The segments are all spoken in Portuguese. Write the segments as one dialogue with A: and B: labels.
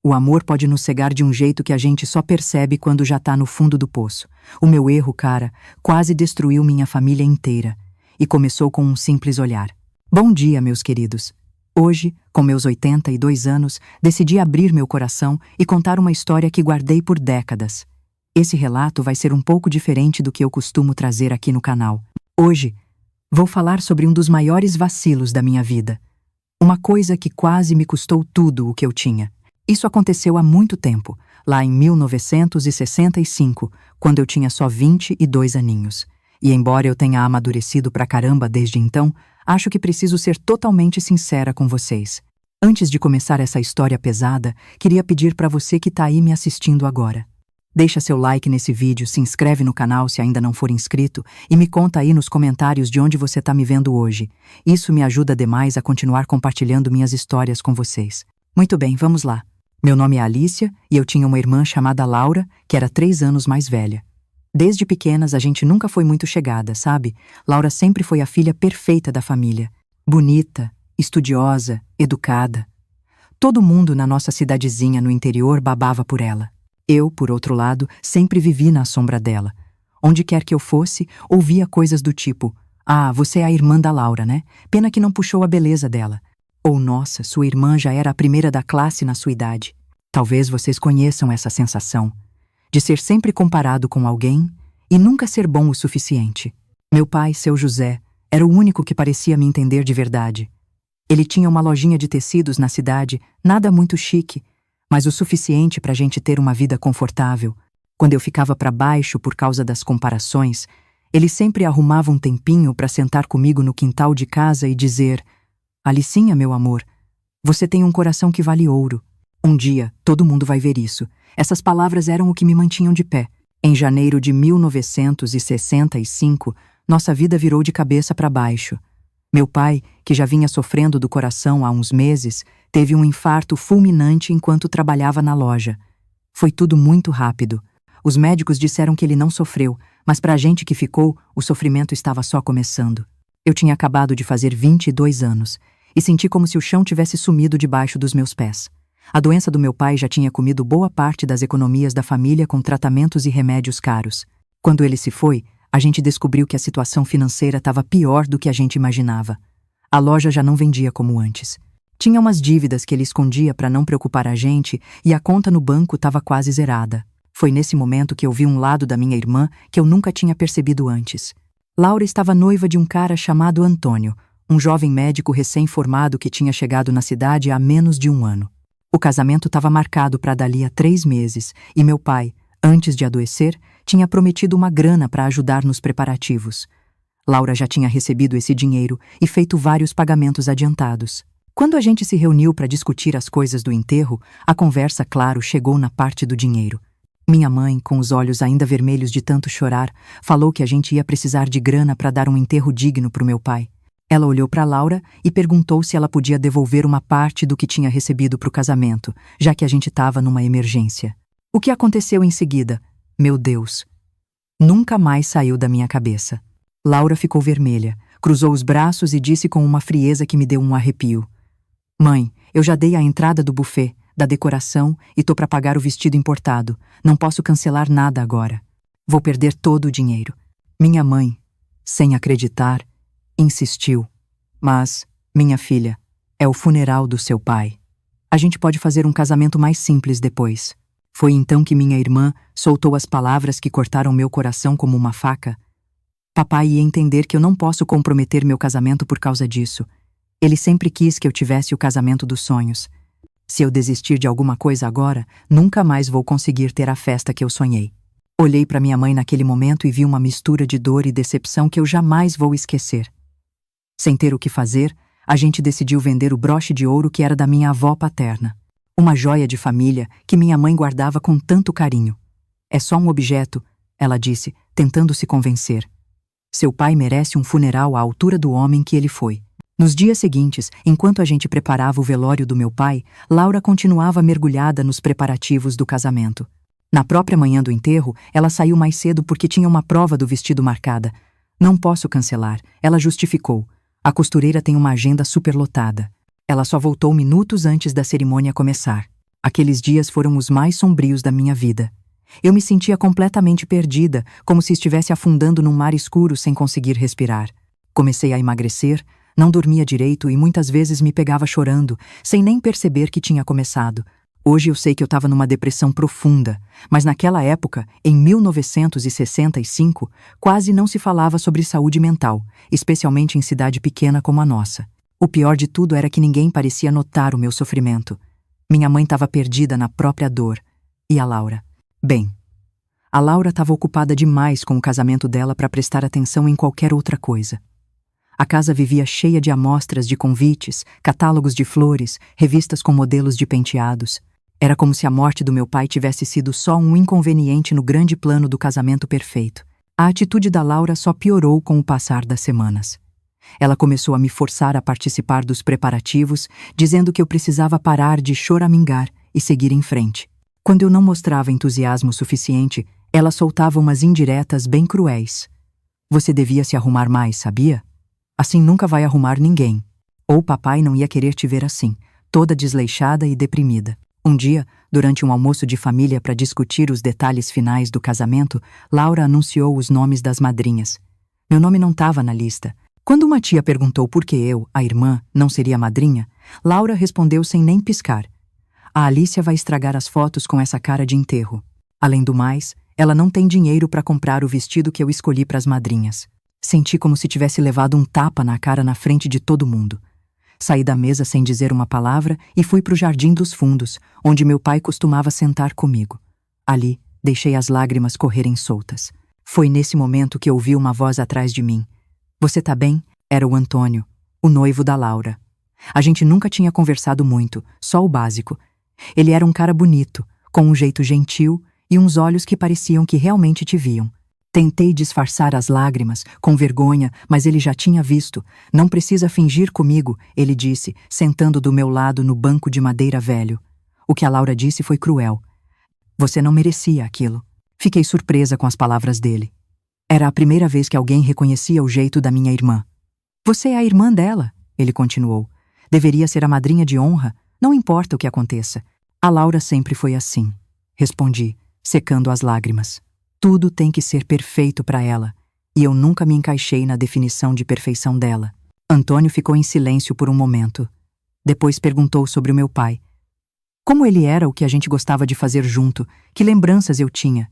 A: O amor pode nos cegar de um jeito que a gente só percebe quando já tá no fundo do poço. O meu erro, cara, quase destruiu minha família inteira. E começou com um simples olhar. Bom dia, meus queridos. Hoje, com meus 82 anos, decidi abrir meu coração e contar uma história que guardei por décadas. Esse relato vai ser um pouco diferente do que eu costumo trazer aqui no canal. Hoje, vou falar sobre um dos maiores vacilos da minha vida. Uma coisa que quase me custou tudo o que eu tinha. Isso aconteceu há muito tempo, lá em 1965, quando eu tinha só 22 aninhos. E embora eu tenha amadurecido pra caramba desde então, acho que preciso ser totalmente sincera com vocês. Antes de começar essa história pesada, queria pedir pra você que tá aí me assistindo agora. Deixa seu like nesse vídeo, se inscreve no canal se ainda não for inscrito e me conta aí nos comentários de onde você tá me vendo hoje. Isso me ajuda demais a continuar compartilhando minhas histórias com vocês. Muito bem, vamos lá. Meu nome é Alicia e eu tinha uma irmã chamada Laura, que era 3 anos mais velha. Desde pequenas a gente nunca foi muito chegada, sabe? Laura sempre foi a filha perfeita da família. Bonita, estudiosa, educada. Todo mundo na nossa cidadezinha no interior babava por ela. Eu, por outro lado, sempre vivi na sombra dela. Onde quer que eu fosse, ouvia coisas do tipo: "Ah, você é a irmã da Laura, né? Pena que não puxou a beleza dela." Ou "Nossa, sua irmã já era a primeira da classe na sua idade." Talvez vocês conheçam essa sensação de ser sempre comparado com alguém e nunca ser bom o suficiente. Meu pai, seu José, era o único que parecia me entender de verdade. Ele tinha uma lojinha de tecidos na cidade, nada muito chique, mas o suficiente para a gente ter uma vida confortável. Quando eu ficava para baixo por causa das comparações, ele sempre arrumava um tempinho para sentar comigo no quintal de casa e dizer: "Alicinha, meu amor, você tem um coração que vale ouro. Um dia, todo mundo vai ver isso." Essas palavras eram o que me mantinham de pé. Em janeiro de 1965, nossa vida virou de cabeça para baixo. Meu pai, que já vinha sofrendo do coração há uns meses, teve um infarto fulminante enquanto trabalhava na loja. Foi tudo muito rápido. Os médicos disseram que ele não sofreu, mas pra gente que ficou, o sofrimento estava só começando. Eu tinha acabado de fazer 22 anos e senti como se o chão tivesse sumido debaixo dos meus pés. A doença do meu pai já tinha comido boa parte das economias da família com tratamentos e remédios caros. Quando ele se foi, a gente descobriu que a situação financeira estava pior do que a gente imaginava. A loja já não vendia como antes. Tinha umas dívidas que ele escondia para não preocupar a gente e a conta no banco estava quase zerada. Foi nesse momento que eu vi um lado da minha irmã que eu nunca tinha percebido antes. Laura estava noiva de um cara chamado Antônio, um jovem médico recém-formado que tinha chegado na cidade há menos de um ano. O casamento estava marcado para dali a 3 meses e meu pai, antes de adoecer, tinha prometido uma grana para ajudar nos preparativos. Laura já tinha recebido esse dinheiro e feito vários pagamentos adiantados. Quando a gente se reuniu para discutir as coisas do enterro, a conversa, claro, chegou na parte do dinheiro. Minha mãe, com os olhos ainda vermelhos de tanto chorar, falou que a gente ia precisar de grana para dar um enterro digno para o meu pai. Ela olhou para Laura e perguntou se ela podia devolver uma parte do que tinha recebido para o casamento, já que a gente estava numa emergência. O que aconteceu em seguida? Meu Deus! Nunca mais saiu da minha cabeça. Laura ficou vermelha, cruzou os braços e disse com uma frieza que me deu um arrepio: "Mãe, eu já dei a entrada do buffet, da decoração e tô para pagar o vestido importado. Não posso cancelar nada agora. Vou perder todo o dinheiro." Minha mãe, sem acreditar, insistiu: "Mas, minha filha, é o funeral do seu pai. A gente pode fazer um casamento mais simples depois." Foi então que minha irmã soltou as palavras que cortaram meu coração como uma faca. Papai ia entender que eu não posso comprometer meu casamento por causa disso. Ele sempre quis que eu tivesse o casamento dos sonhos. Se eu desistir de alguma coisa agora, nunca mais vou conseguir ter a festa que eu sonhei. Olhei para minha mãe naquele momento e vi uma mistura de dor e decepção que eu jamais vou esquecer. Sem ter o que fazer, a gente decidiu vender o broche de ouro que era da minha avó paterna. Uma joia de família que minha mãe guardava com tanto carinho. "É só um objeto", ela disse, tentando se convencer. "Seu pai merece um funeral à altura do homem que ele foi." Nos dias seguintes, enquanto a gente preparava o velório do meu pai, Laura continuava mergulhada nos preparativos do casamento. Na própria manhã do enterro, ela saiu mais cedo porque tinha uma prova do vestido marcada. "Não posso cancelar", ela justificou. "A costureira tem uma agenda superlotada." Ela só voltou minutos antes da cerimônia começar. Aqueles dias foram os mais sombrios da minha vida. Eu me sentia completamente perdida, como se estivesse afundando num mar escuro sem conseguir respirar. Comecei a emagrecer, não dormia direito e muitas vezes me pegava chorando, sem nem perceber que tinha começado. Hoje eu sei que eu estava numa depressão profunda, mas naquela época, em 1965, quase não se falava sobre saúde mental, especialmente em cidade pequena como a nossa. O pior de tudo era que ninguém parecia notar o meu sofrimento. Minha mãe estava perdida na própria dor. E a Laura? Bem, a Laura estava ocupada demais com o casamento dela para prestar atenção em qualquer outra coisa. A casa vivia cheia de amostras de convites, catálogos de flores, revistas com modelos de penteados. Era como se a morte do meu pai tivesse sido só um inconveniente no grande plano do casamento perfeito. A atitude da Laura só piorou com o passar das semanas. Ela começou a me forçar a participar dos preparativos, dizendo que eu precisava parar de choramingar e seguir em frente. Quando eu não mostrava entusiasmo suficiente, ela soltava umas indiretas bem cruéis. Você devia se arrumar mais, sabia? Assim nunca vai arrumar ninguém. Ou papai não ia querer te ver assim, toda desleixada e deprimida. Um dia, durante um almoço de família para discutir os detalhes finais do casamento, Laura anunciou os nomes das madrinhas. Meu nome não estava na lista. Quando uma tia perguntou por que eu, a irmã, não seria madrinha, Laura respondeu sem nem piscar. A Alicia vai estragar as fotos com essa cara de enterro. Além do mais, ela não tem dinheiro para comprar o vestido que eu escolhi para as madrinhas. Senti como se tivesse levado um tapa na cara na frente de todo mundo. Saí da mesa sem dizer uma palavra e fui para o Jardim dos Fundos, onde meu pai costumava sentar comigo. Ali, deixei as lágrimas correrem soltas. Foi nesse momento que ouvi uma voz atrás de mim. Você tá bem? Era o Antônio, o noivo da Laura. A gente nunca tinha conversado muito, só o básico. Ele era um cara bonito, com um jeito gentil e uns olhos que pareciam que realmente te viam. Tentei disfarçar as lágrimas, com vergonha, mas ele já tinha visto. Não precisa fingir comigo, ele disse, sentando do meu lado no banco de madeira velho. O que a Laura disse foi cruel. Você não merecia aquilo. Fiquei surpresa com as palavras dele. Era a primeira vez que alguém reconhecia o jeito da minha irmã. Você é a irmã dela, ele continuou. Deveria ser a madrinha de honra, não importa o que aconteça. A Laura sempre foi assim, respondi, secando as lágrimas. Tudo tem que ser perfeito para ela, e eu nunca me encaixei na definição de perfeição dela. Antônio ficou em silêncio por um momento. Depois perguntou sobre o meu pai. Como ele era, o que a gente gostava de fazer junto, que lembranças eu tinha.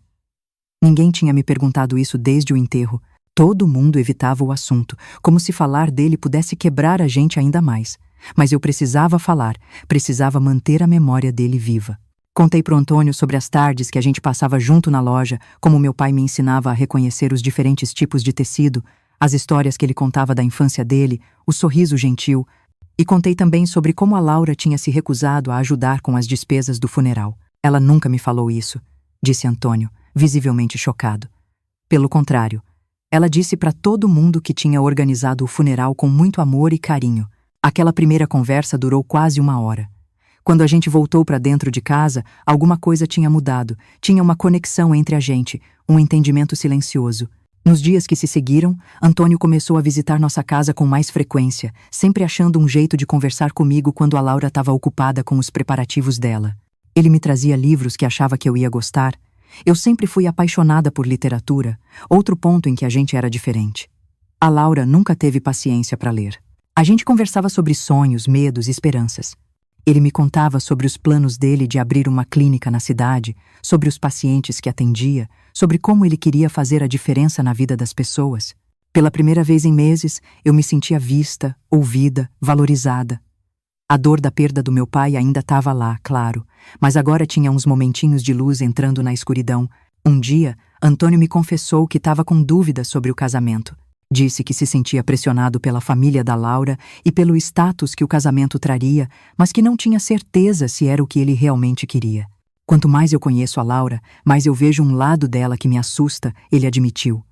A: Ninguém tinha me perguntado isso desde o enterro. Todo mundo evitava o assunto, como se falar dele pudesse quebrar a gente ainda mais. Mas eu precisava falar, precisava manter a memória dele viva. Contei pro Antônio sobre as tardes que a gente passava junto na loja, como meu pai me ensinava a reconhecer os diferentes tipos de tecido, as histórias que ele contava da infância dele, o sorriso gentil, e contei também sobre como a Laura tinha se recusado a ajudar com as despesas do funeral. Ela nunca me falou isso, disse Antônio, visivelmente chocado. Pelo contrário, ela disse para todo mundo que tinha organizado o funeral com muito amor e carinho. Aquela primeira conversa durou quase 1 hora. Quando a gente voltou para dentro de casa, alguma coisa tinha mudado. Tinha uma conexão entre a gente, um entendimento silencioso. Nos dias que se seguiram, Antônio começou a visitar nossa casa com mais frequência, sempre achando um jeito de conversar comigo quando a Laura estava ocupada com os preparativos dela. Ele me trazia livros que achava que eu ia gostar. Eu sempre fui apaixonada por literatura, outro ponto em que a gente era diferente. A Laura nunca teve paciência para ler. A gente conversava sobre sonhos, medos e esperanças. Ele me contava sobre os planos dele de abrir uma clínica na cidade, sobre os pacientes que atendia, sobre como ele queria fazer a diferença na vida das pessoas. Pela primeira vez em meses, eu me sentia vista, ouvida, valorizada. A dor da perda do meu pai ainda estava lá, claro, mas agora tinha uns momentinhos de luz entrando na escuridão. Um dia, Antônio me confessou que estava com dúvidas sobre o casamento. Disse que se sentia pressionado pela família da Laura e pelo status que o casamento traria, mas que não tinha certeza se era o que ele realmente queria. Quanto mais eu conheço a Laura, mais eu vejo um lado dela que me assusta, ele admitiu.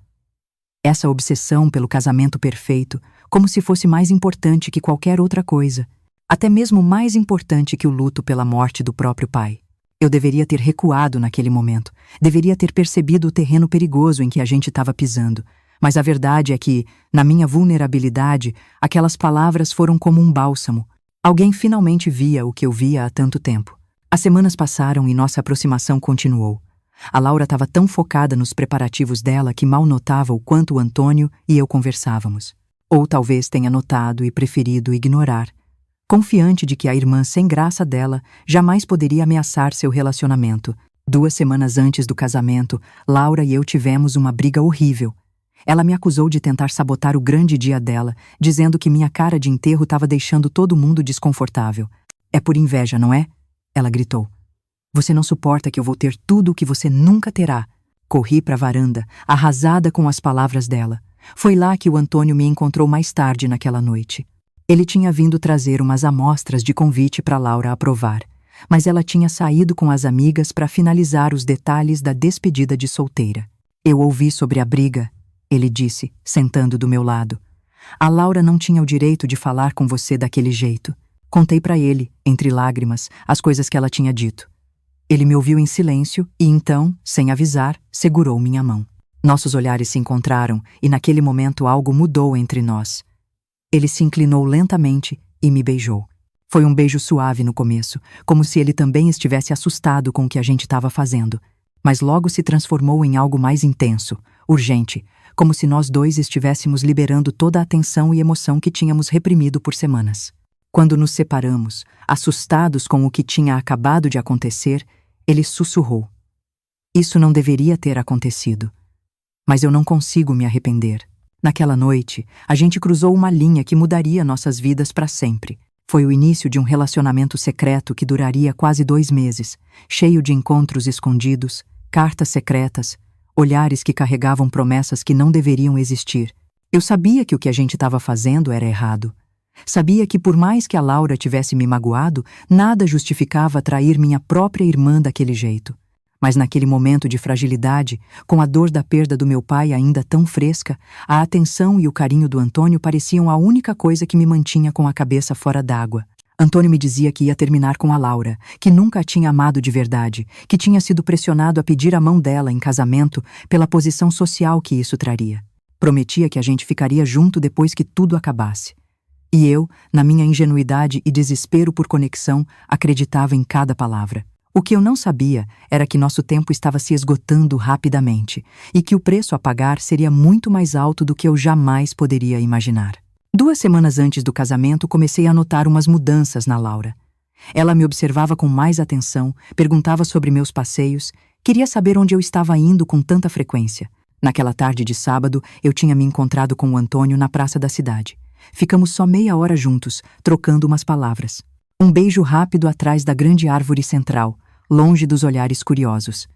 A: Essa obsessão pelo casamento perfeito, como se fosse mais importante que qualquer outra coisa. Até mesmo mais importante que o luto pela morte do próprio pai. Eu deveria ter recuado naquele momento. Deveria ter percebido o terreno perigoso em que a gente estava pisando. Mas a verdade é que, na minha vulnerabilidade, aquelas palavras foram como um bálsamo. Alguém finalmente via o que eu via há tanto tempo. As semanas passaram e nossa aproximação continuou. A Laura estava tão focada nos preparativos dela que mal notava o quanto o Antônio e eu conversávamos. Ou talvez tenha notado e preferido ignorar, confiante de que a irmã sem graça dela jamais poderia ameaçar seu relacionamento. 2 semanas antes do casamento, Laura e eu tivemos uma briga horrível. Ela me acusou de tentar sabotar o grande dia dela, dizendo que minha cara de enterro estava deixando todo mundo desconfortável. "É por inveja, não é?" Ela gritou. "Você não suporta que eu vou ter tudo o que você nunca terá." Corri para a varanda, arrasada com as palavras dela. Foi lá que o Antônio me encontrou mais tarde naquela noite. Ele tinha vindo trazer umas amostras de convite para Laura aprovar, mas ela tinha saído com as amigas para finalizar os detalhes da despedida de solteira. "Eu ouvi sobre a briga", ele disse, sentando do meu lado. "A Laura não tinha o direito de falar com você daquele jeito." Contei para ele, entre lágrimas, as coisas que ela tinha dito. Ele me ouviu em silêncio e então, sem avisar, segurou minha mão. Nossos olhares se encontraram e naquele momento algo mudou entre nós. Ele se inclinou lentamente e me beijou. Foi um beijo suave no começo, como se ele também estivesse assustado com o que a gente estava fazendo. Mas logo se transformou em algo mais intenso, urgente, como se nós dois estivéssemos liberando toda a atenção e emoção que tínhamos reprimido por semanas. Quando nos separamos, assustados com o que tinha acabado de acontecer, ele sussurrou: "Isso não deveria ter acontecido. Mas eu não consigo me arrepender." Naquela noite, a gente cruzou uma linha que mudaria nossas vidas para sempre. Foi o início de um relacionamento secreto que duraria quase 2 meses, cheio de encontros escondidos, cartas secretas, olhares que carregavam promessas que não deveriam existir. Eu sabia que o que a gente estava fazendo era errado. Sabia que por mais que a Laura tivesse me magoado, nada justificava trair minha própria irmã daquele jeito. Mas naquele momento de fragilidade, com a dor da perda do meu pai ainda tão fresca, a atenção e o carinho do Antônio pareciam a única coisa que me mantinha com a cabeça fora d'água. Antônio me dizia que ia terminar com a Laura, que nunca a tinha amado de verdade, que tinha sido pressionado a pedir a mão dela em casamento pela posição social que isso traria. Prometia que a gente ficaria junto depois que tudo acabasse. E eu, na minha ingenuidade e desespero por conexão, acreditava em cada palavra. O que eu não sabia era que nosso tempo estava se esgotando rapidamente e que o preço a pagar seria muito mais alto do que eu jamais poderia imaginar. 2 semanas antes do casamento, comecei a notar umas mudanças na Laura. Ela me observava com mais atenção, perguntava sobre meus passeios, queria saber onde eu estava indo com tanta frequência. Naquela tarde de sábado, eu tinha me encontrado com o Antônio na praça da cidade. Ficamos só meia hora juntos, trocando umas palavras. Um beijo rápido atrás da grande árvore central, longe dos olhares curiosos.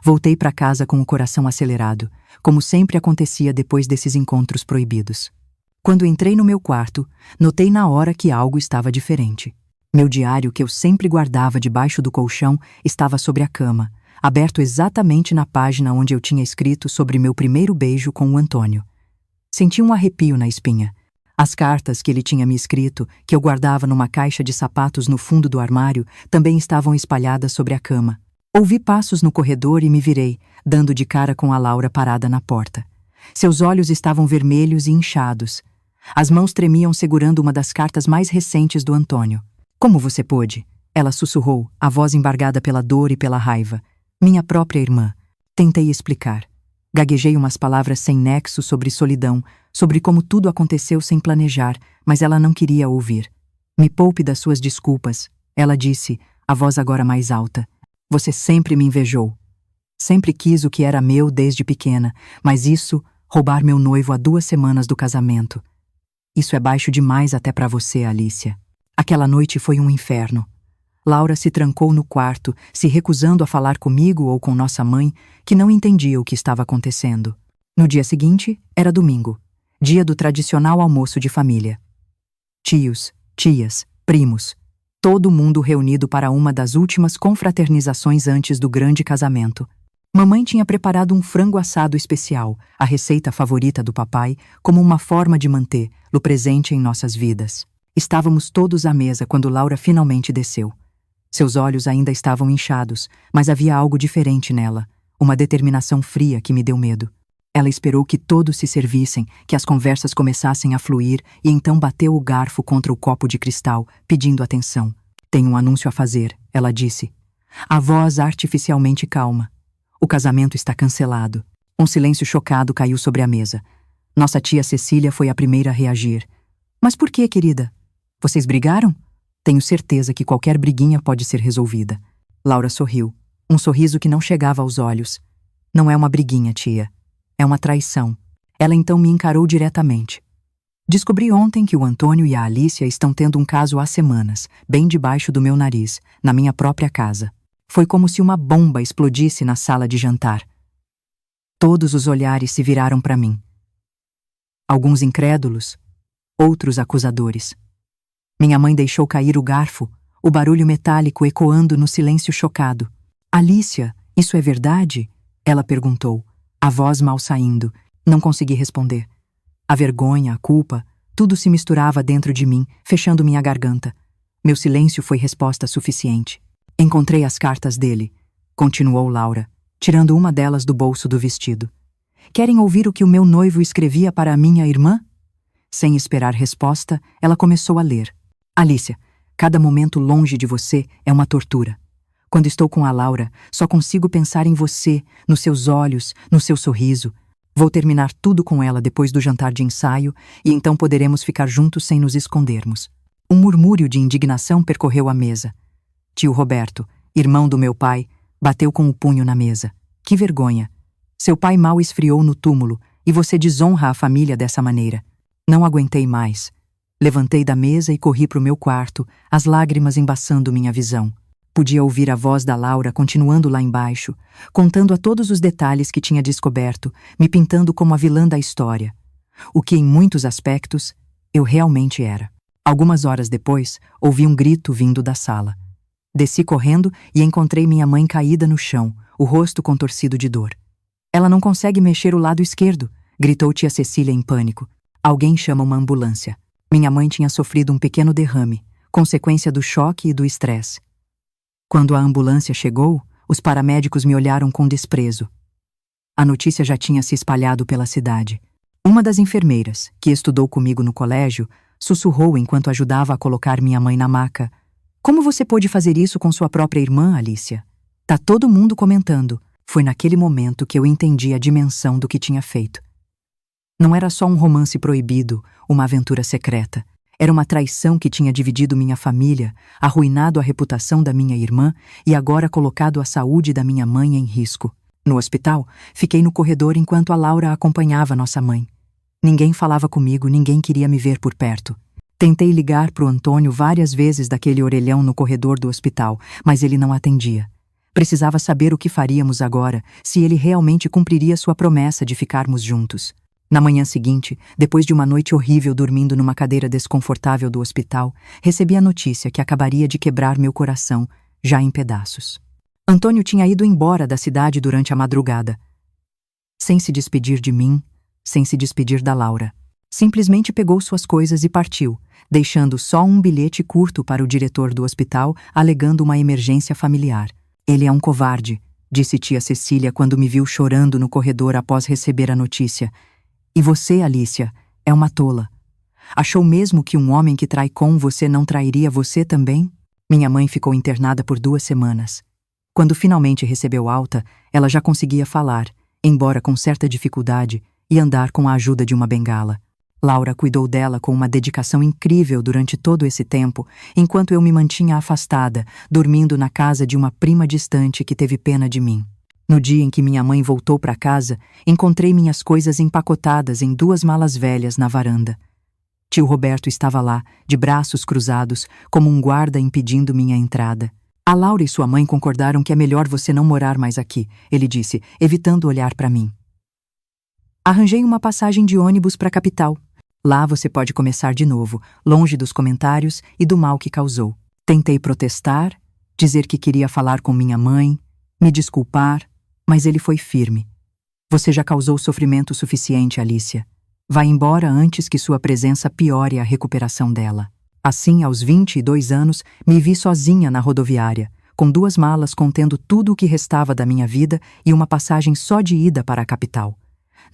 A: Voltei para casa com o coração acelerado, como sempre acontecia depois desses encontros proibidos. Quando entrei no meu quarto, notei na hora que algo estava diferente. Meu diário, que eu sempre guardava debaixo do colchão, estava sobre a cama, aberto exatamente na página onde eu tinha escrito sobre meu primeiro beijo com o Antônio. Senti um arrepio na espinha. As cartas que ele tinha me escrito, que eu guardava numa caixa de sapatos no fundo do armário, também estavam espalhadas sobre a cama. Ouvi passos no corredor e me virei, dando de cara com a Laura parada na porta. Seus olhos estavam vermelhos e inchados. As mãos tremiam segurando uma das cartas mais recentes do Antônio. "Como você pôde?" Ela sussurrou, a voz embargada pela dor e pela raiva. "Minha própria irmã." Tentei explicar. Gaguejei umas palavras sem nexo sobre solidão, sobre como tudo aconteceu sem planejar, mas ela não queria ouvir. "Me poupe das suas desculpas," ela disse, a voz agora mais alta. "Você sempre me invejou. Sempre quis o que era meu desde pequena, mas isso, roubar meu noivo há 2 semanas do casamento. Isso é baixo demais até para você, Alicia." Aquela noite foi um inferno. Laura se trancou no quarto, se recusando a falar comigo ou com nossa mãe, que não entendia o que estava acontecendo. No dia seguinte, era domingo, dia do tradicional almoço de família. Tios, tias, primos, todo mundo reunido para uma das últimas confraternizações antes do grande casamento. Mamãe tinha preparado um frango assado especial, a receita favorita do papai, como uma forma de mantê-lo presente em nossas vidas. Estávamos todos à mesa quando Laura finalmente desceu. Seus olhos ainda estavam inchados, mas havia algo diferente nela, uma determinação fria que me deu medo. Ela esperou que todos se servissem, que as conversas começassem a fluir e então bateu o garfo contra o copo de cristal, pedindo atenção. Tenho um anúncio a fazer, ela disse. A voz artificialmente calma. O casamento está cancelado. Um silêncio chocado caiu sobre a mesa. Nossa tia Cecília foi a primeira a reagir. Mas por que, querida? Vocês brigaram? Tenho certeza que qualquer briguinha pode ser resolvida. Laura sorriu. Um sorriso que não chegava aos olhos. Não é uma briguinha, tia. É uma traição. Ela então me encarou diretamente. Descobri ontem que o Antônio e a Alícia estão tendo um caso há semanas, bem debaixo do meu nariz, na minha própria casa. Foi como se uma bomba explodisse na sala de jantar. Todos os olhares se viraram para mim. Alguns incrédulos, outros acusadores. Minha mãe deixou cair o garfo, o barulho metálico ecoando no silêncio chocado. Alícia, isso é verdade? Ela perguntou, a voz mal saindo. Não consegui responder. A vergonha, a culpa, tudo se misturava dentro de mim, fechando minha garganta. Meu silêncio foi resposta suficiente. Encontrei as cartas dele, continuou Laura, tirando uma delas do bolso do vestido. Querem ouvir o que o meu noivo escrevia para a minha irmã? Sem esperar resposta, ela começou a ler. Alícia, cada momento longe de você é uma tortura. Quando estou com a Laura, só consigo pensar em você, nos seus olhos, no seu sorriso. Vou terminar tudo com ela depois do jantar de ensaio e então poderemos ficar juntos sem nos escondermos. Um murmúrio de indignação percorreu a mesa. Tio Roberto, irmão do meu pai, bateu com o punho na mesa. Que vergonha! Seu pai mal esfriou no túmulo e você desonra a família dessa maneira. Não aguentei mais. Levantei da mesa e corri para o meu quarto, as lágrimas embaçando minha visão. Podia ouvir a voz da Laura continuando lá embaixo, contando a todos os detalhes que tinha descoberto, me pintando como a vilã da história. O que, em muitos aspectos, eu realmente era. Algumas horas depois, ouvi um grito vindo da sala. Desci correndo e encontrei minha mãe caída no chão, o rosto contorcido de dor. Ela não consegue mexer o lado esquerdo, gritou tia Cecília em pânico. Alguém chama uma ambulância. Minha mãe tinha sofrido um pequeno derrame, consequência do choque e do estresse. Quando a ambulância chegou, os paramédicos me olharam com desprezo. A notícia já tinha se espalhado pela cidade. Uma das enfermeiras, que estudou comigo no colégio, sussurrou enquanto ajudava a colocar minha mãe na maca. Como você pôde fazer isso com sua própria irmã, Alícia? Tá todo mundo comentando. Foi naquele momento que eu entendi a dimensão do que tinha feito. Não era só um romance proibido, uma aventura secreta. Era uma traição que tinha dividido minha família, arruinado a reputação da minha irmã e agora colocado a saúde da minha mãe em risco. No hospital, fiquei no corredor enquanto a Laura acompanhava nossa mãe. Ninguém falava comigo, ninguém queria me ver por perto. Tentei ligar pro Antônio várias vezes daquele orelhão no corredor do hospital, mas ele não atendia. Precisava saber o que faríamos agora, se ele realmente cumpriria sua promessa de ficarmos juntos. Na manhã seguinte, depois de uma noite horrível dormindo numa cadeira desconfortável do hospital, recebi a notícia que acabaria de quebrar meu coração, já em pedaços. Antônio tinha ido embora da cidade durante a madrugada. Sem se despedir de mim, sem se despedir da Laura. Simplesmente pegou suas coisas e partiu, deixando só um bilhete curto para o diretor do hospital, alegando uma emergência familiar. Ele é um covarde, disse tia Cecília quando me viu chorando no corredor após receber a notícia. E você, Alícia, é uma tola. Achou mesmo que um homem que trai com você não trairia você também? Minha mãe ficou internada por 2 semanas. Quando finalmente recebeu alta, ela já conseguia falar, embora com certa dificuldade, e andar com a ajuda de uma bengala. Laura cuidou dela com uma dedicação incrível durante todo esse tempo, enquanto eu me mantinha afastada, dormindo na casa de uma prima distante que teve pena de mim. No dia em que minha mãe voltou para casa, encontrei minhas coisas empacotadas em 2 malas velhas na varanda. Tio Roberto estava lá, de braços cruzados, como um guarda impedindo minha entrada. A Laura e sua mãe concordaram que é melhor você não morar mais aqui, ele disse, evitando olhar para mim. Arranjei uma passagem de ônibus para a capital. Lá você pode começar de novo, longe dos comentários e do mal que causou. Tentei protestar, dizer que queria falar com minha mãe, me desculpar, mas ele foi firme. Você já causou sofrimento suficiente, Alícia. Vá embora antes que sua presença piore a recuperação dela. Assim, aos 22 anos, me vi sozinha na rodoviária, com 2 malas contendo tudo o que restava da minha vida e uma passagem só de ida para a capital.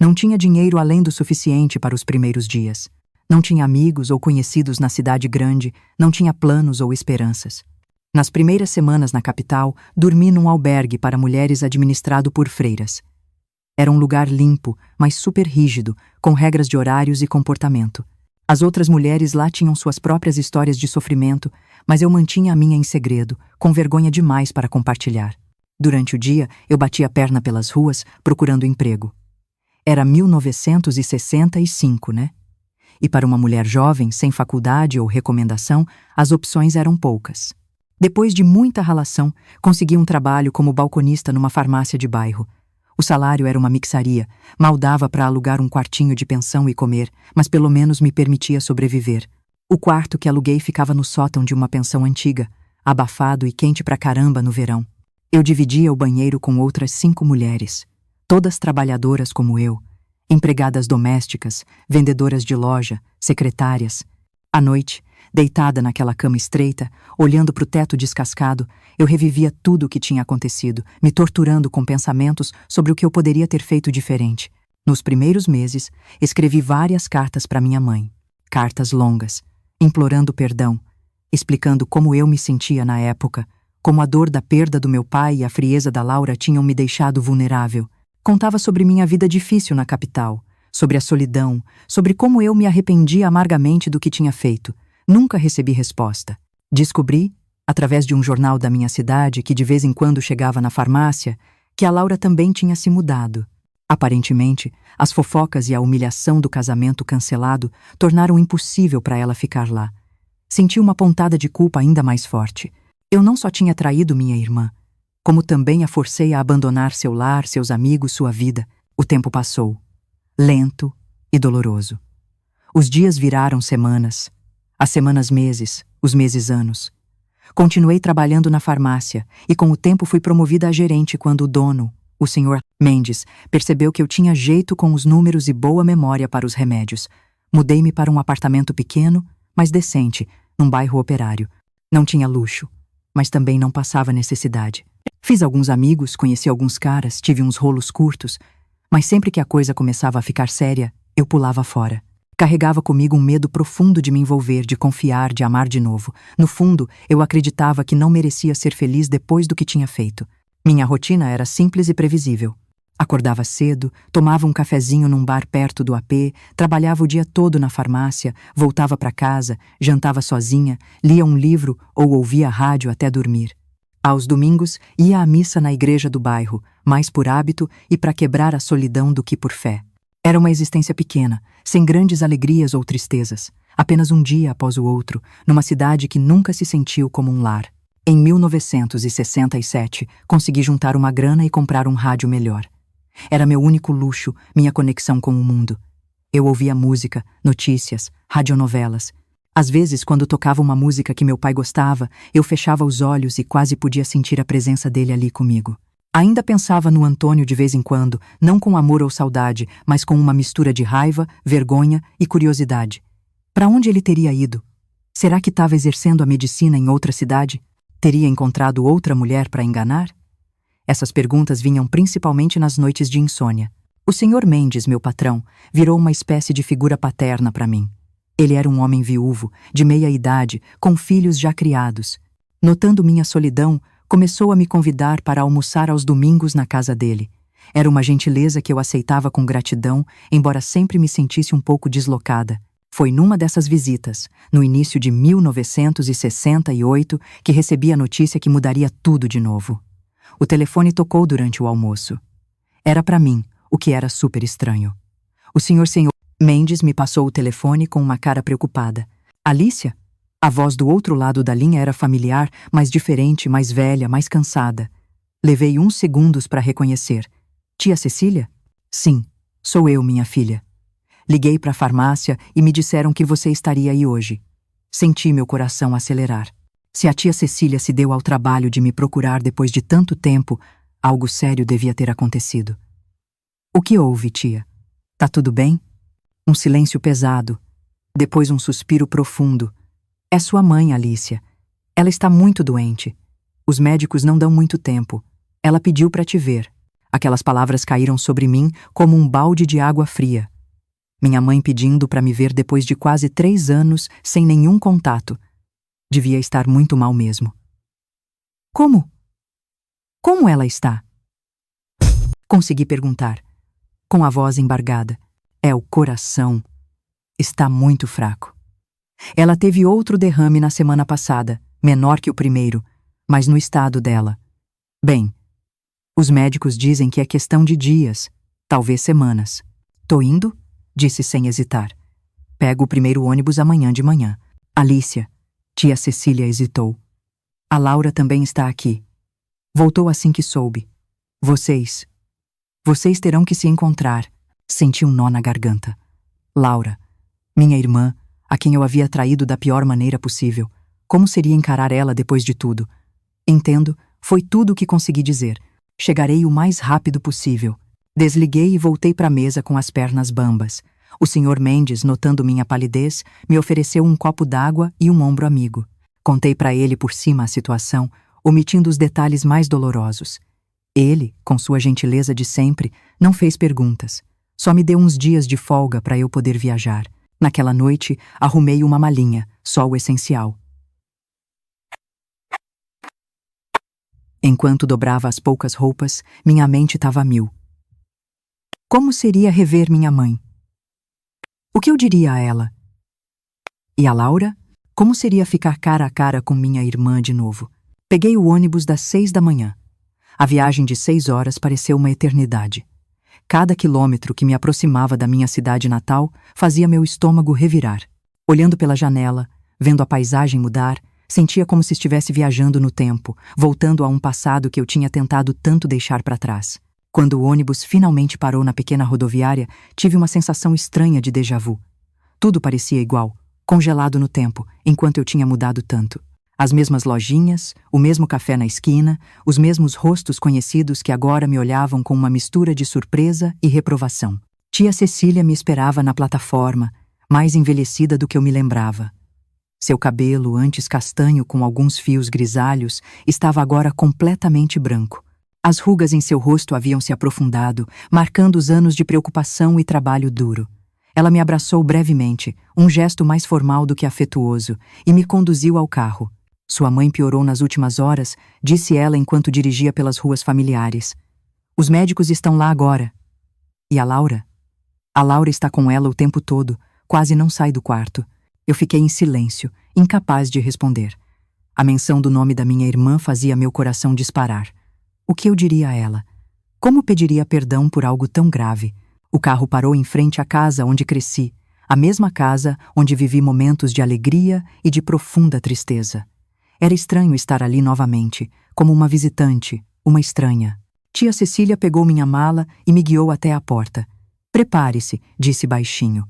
A: Não tinha dinheiro além do suficiente para os primeiros dias. Não tinha amigos ou conhecidos na cidade grande, não tinha planos ou esperanças. Nas primeiras semanas na capital, dormi num albergue para mulheres administrado por freiras. Era um lugar limpo, mas super rígido, com regras de horários e comportamento. As outras mulheres lá tinham suas próprias histórias de sofrimento, mas eu mantinha a minha em segredo, com vergonha demais para compartilhar. Durante o dia, eu batia a perna pelas ruas, procurando emprego. Era 1965, né? E para uma mulher jovem, sem faculdade ou recomendação, as opções eram poucas. Depois de muita ralação, consegui um trabalho como balconista numa farmácia de bairro. O salário era uma mixaria, mal dava para alugar um quartinho de pensão e comer, mas pelo menos me permitia sobreviver. O quarto que aluguei ficava no sótão de uma pensão antiga, abafado e quente pra caramba no verão. Eu dividia o banheiro com outras 5 mulheres, todas trabalhadoras como eu, empregadas domésticas, vendedoras de loja, secretárias. À noite, deitada naquela cama estreita, olhando para o teto descascado, eu revivia tudo o que tinha acontecido, me torturando com pensamentos sobre o que eu poderia ter feito diferente. Nos primeiros meses, escrevi várias cartas para minha mãe. Cartas longas, implorando perdão, explicando como eu me sentia na época, como a dor da perda do meu pai e a frieza da Laura tinham me deixado vulnerável. Contava sobre minha vida difícil na capital, sobre a solidão, sobre como eu me arrependia amargamente do que tinha feito. Nunca recebi resposta. Descobri, através de um jornal da minha cidade que de vez em quando chegava na farmácia, que a Laura também tinha se mudado. Aparentemente, as fofocas e a humilhação do casamento cancelado tornaram impossível para ela ficar lá. Senti uma pontada de culpa ainda mais forte. Eu não só tinha traído minha irmã, como também a forcei a abandonar seu lar, seus amigos, sua vida. O tempo passou, lento e doloroso. Os dias viraram semanas, as semanas meses, os meses anos. Continuei trabalhando na farmácia e com o tempo fui promovida a gerente quando o dono, o Sr. Mendes, percebeu que eu tinha jeito com os números e boa memória para os remédios. Mudei-me para um apartamento pequeno, mas decente, num bairro operário. Não tinha luxo, mas também não passava necessidade. Fiz alguns amigos, conheci alguns caras, tive uns rolos curtos, mas sempre que a coisa começava a ficar séria, eu pulava fora. Carregava comigo um medo profundo de me envolver, de confiar, de amar de novo. No fundo, eu acreditava que não merecia ser feliz depois do que tinha feito. Minha rotina era simples e previsível. Acordava cedo, tomava um cafezinho num bar perto do AP, trabalhava o dia todo na farmácia, voltava para casa, jantava sozinha, lia um livro ou ouvia rádio até dormir. Aos domingos, ia à missa na igreja do bairro, mais por hábito e para quebrar a solidão do que por fé. Era uma existência pequena, sem grandes alegrias ou tristezas, apenas um dia após o outro, numa cidade que nunca se sentiu como um lar. Em 1967, consegui juntar uma grana e comprar um rádio melhor. Era meu único luxo, minha conexão com o mundo. Eu ouvia música, notícias, radionovelas. Às vezes, quando tocava uma música que meu pai gostava, eu fechava os olhos e quase podia sentir a presença dele ali comigo. Ainda pensava no Antônio de vez em quando, não com amor ou saudade, mas com uma mistura de raiva, vergonha e curiosidade. Para onde ele teria ido? Será que estava exercendo a medicina em outra cidade? Teria encontrado outra mulher para enganar? Essas perguntas vinham principalmente nas noites de insônia. O Sr. Mendes, meu patrão, virou uma espécie de figura paterna para mim. Ele era um homem viúvo, de meia idade, com filhos já criados. Notando minha solidão, começou a me convidar para almoçar aos domingos na casa dele. Era uma gentileza que eu aceitava com gratidão, embora sempre me sentisse um pouco deslocada. Foi numa dessas visitas, no início de 1968, que recebi a notícia que mudaria tudo de novo. O telefone tocou durante o almoço. Era para mim, o que era super estranho. O Sr. Mendes me passou o telefone com uma cara preocupada. Alicia? A voz do outro lado da linha era familiar, mas diferente, mais velha, mais cansada. Levei uns segundos para reconhecer. Tia Cecília? Sim, sou eu, minha filha. Liguei para a farmácia e me disseram que você estaria aí hoje. Senti meu coração acelerar. Se a tia Cecília se deu ao trabalho de me procurar depois de tanto tempo, algo sério devia ter acontecido. O que houve, tia? Tá tudo bem? Um silêncio pesado. Depois um suspiro profundo. É sua mãe, Alicia. Ela está muito doente. Os médicos não dão muito tempo. Ela pediu para te ver. Aquelas palavras caíram sobre mim como um balde de água fria. Minha mãe pedindo para me ver depois de quase 3 anos sem nenhum contato. Devia estar muito mal mesmo. Como? Como ela está? Consegui perguntar, com a voz embargada. É o coração. Está muito fraco. Ela teve outro derrame na semana passada, menor que o primeiro, mas no estado dela. Bem, os médicos dizem que é questão de dias, talvez semanas. Tô indo? Disse sem hesitar. Pego o primeiro ônibus amanhã de manhã. Alicia, tia Cecília hesitou. A Laura também está aqui. Voltou assim que soube. Vocês terão que se encontrar. Senti um nó na garganta. Laura, minha irmã, a quem eu havia traído da pior maneira possível. Como seria encarar ela depois de tudo? Entendo, foi tudo o que consegui dizer. Chegarei o mais rápido possível. Desliguei e voltei para a mesa com as pernas bambas. O Sr. Mendes, notando minha palidez, me ofereceu um copo d'água e um ombro amigo. Contei para ele por cima a situação, omitindo os detalhes mais dolorosos. Ele, com sua gentileza de sempre, não fez perguntas. Só me deu uns dias de folga para eu poder viajar. Naquela noite, arrumei uma malinha, só o essencial. Enquanto dobrava as poucas roupas, minha mente estava a mil. Como seria rever minha mãe? O que eu diria a ela? E a Laura? Como seria ficar cara a cara com minha irmã de novo? Peguei o ônibus das 6 da manhã. A viagem de 6 horas pareceu uma eternidade. Cada quilômetro que me aproximava da minha cidade natal fazia meu estômago revirar. Olhando pela janela, vendo a paisagem mudar, sentia como se estivesse viajando no tempo, voltando a um passado que eu tinha tentado tanto deixar para trás. Quando o ônibus finalmente parou na pequena rodoviária, tive uma sensação estranha de déjà vu. Tudo parecia igual, congelado no tempo, enquanto eu tinha mudado tanto. As mesmas lojinhas, o mesmo café na esquina, os mesmos rostos conhecidos que agora me olhavam com uma mistura de surpresa e reprovação. Tia Cecília me esperava na plataforma, mais envelhecida do que eu me lembrava. Seu cabelo, antes castanho com alguns fios grisalhos, estava agora completamente branco. As rugas em seu rosto haviam se aprofundado, marcando os anos de preocupação e trabalho duro. Ela me abraçou brevemente, um gesto mais formal do que afetuoso, e me conduziu ao carro. Sua mãe piorou nas últimas horas, disse ela enquanto dirigia pelas ruas familiares. Os médicos estão lá agora. E a Laura? A Laura está com ela o tempo todo, quase não sai do quarto. Eu fiquei em silêncio, incapaz de responder. A menção do nome da minha irmã fazia meu coração disparar. O que eu diria a ela? Como pediria perdão por algo tão grave? O carro parou em frente à casa onde cresci, a mesma casa onde vivi momentos de alegria e de profunda tristeza. Era estranho estar ali novamente, como uma visitante, uma estranha. Tia Cecília pegou minha mala e me guiou até a porta. Prepare-se, disse baixinho.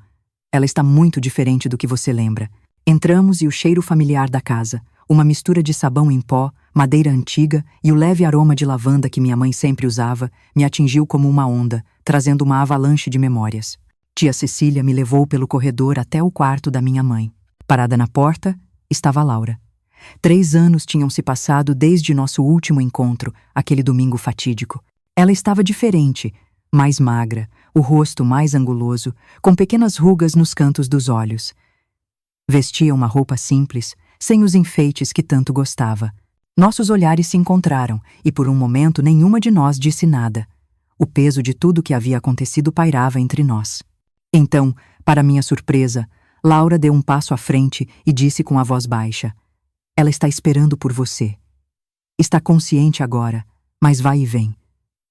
A: Ela está muito diferente do que você lembra. Entramos e o cheiro familiar da casa, uma mistura de sabão em pó, madeira antiga e o leve aroma de lavanda que minha mãe sempre usava, me atingiu como uma onda, trazendo uma avalanche de memórias. Tia Cecília me levou pelo corredor até o quarto da minha mãe. Parada na porta, estava a Laura. 3 anos tinham se passado desde nosso último encontro, aquele domingo fatídico. Ela estava diferente, mais magra, o rosto mais anguloso, com pequenas rugas nos cantos dos olhos. Vestia uma roupa simples, sem os enfeites que tanto gostava. Nossos olhares se encontraram, e por um momento nenhuma de nós disse nada. O peso de tudo que havia acontecido pairava entre nós. Então, para minha surpresa, Laura deu um passo à frente e disse com a voz baixa: Ela está esperando por você. Está consciente agora, mas vai e vem.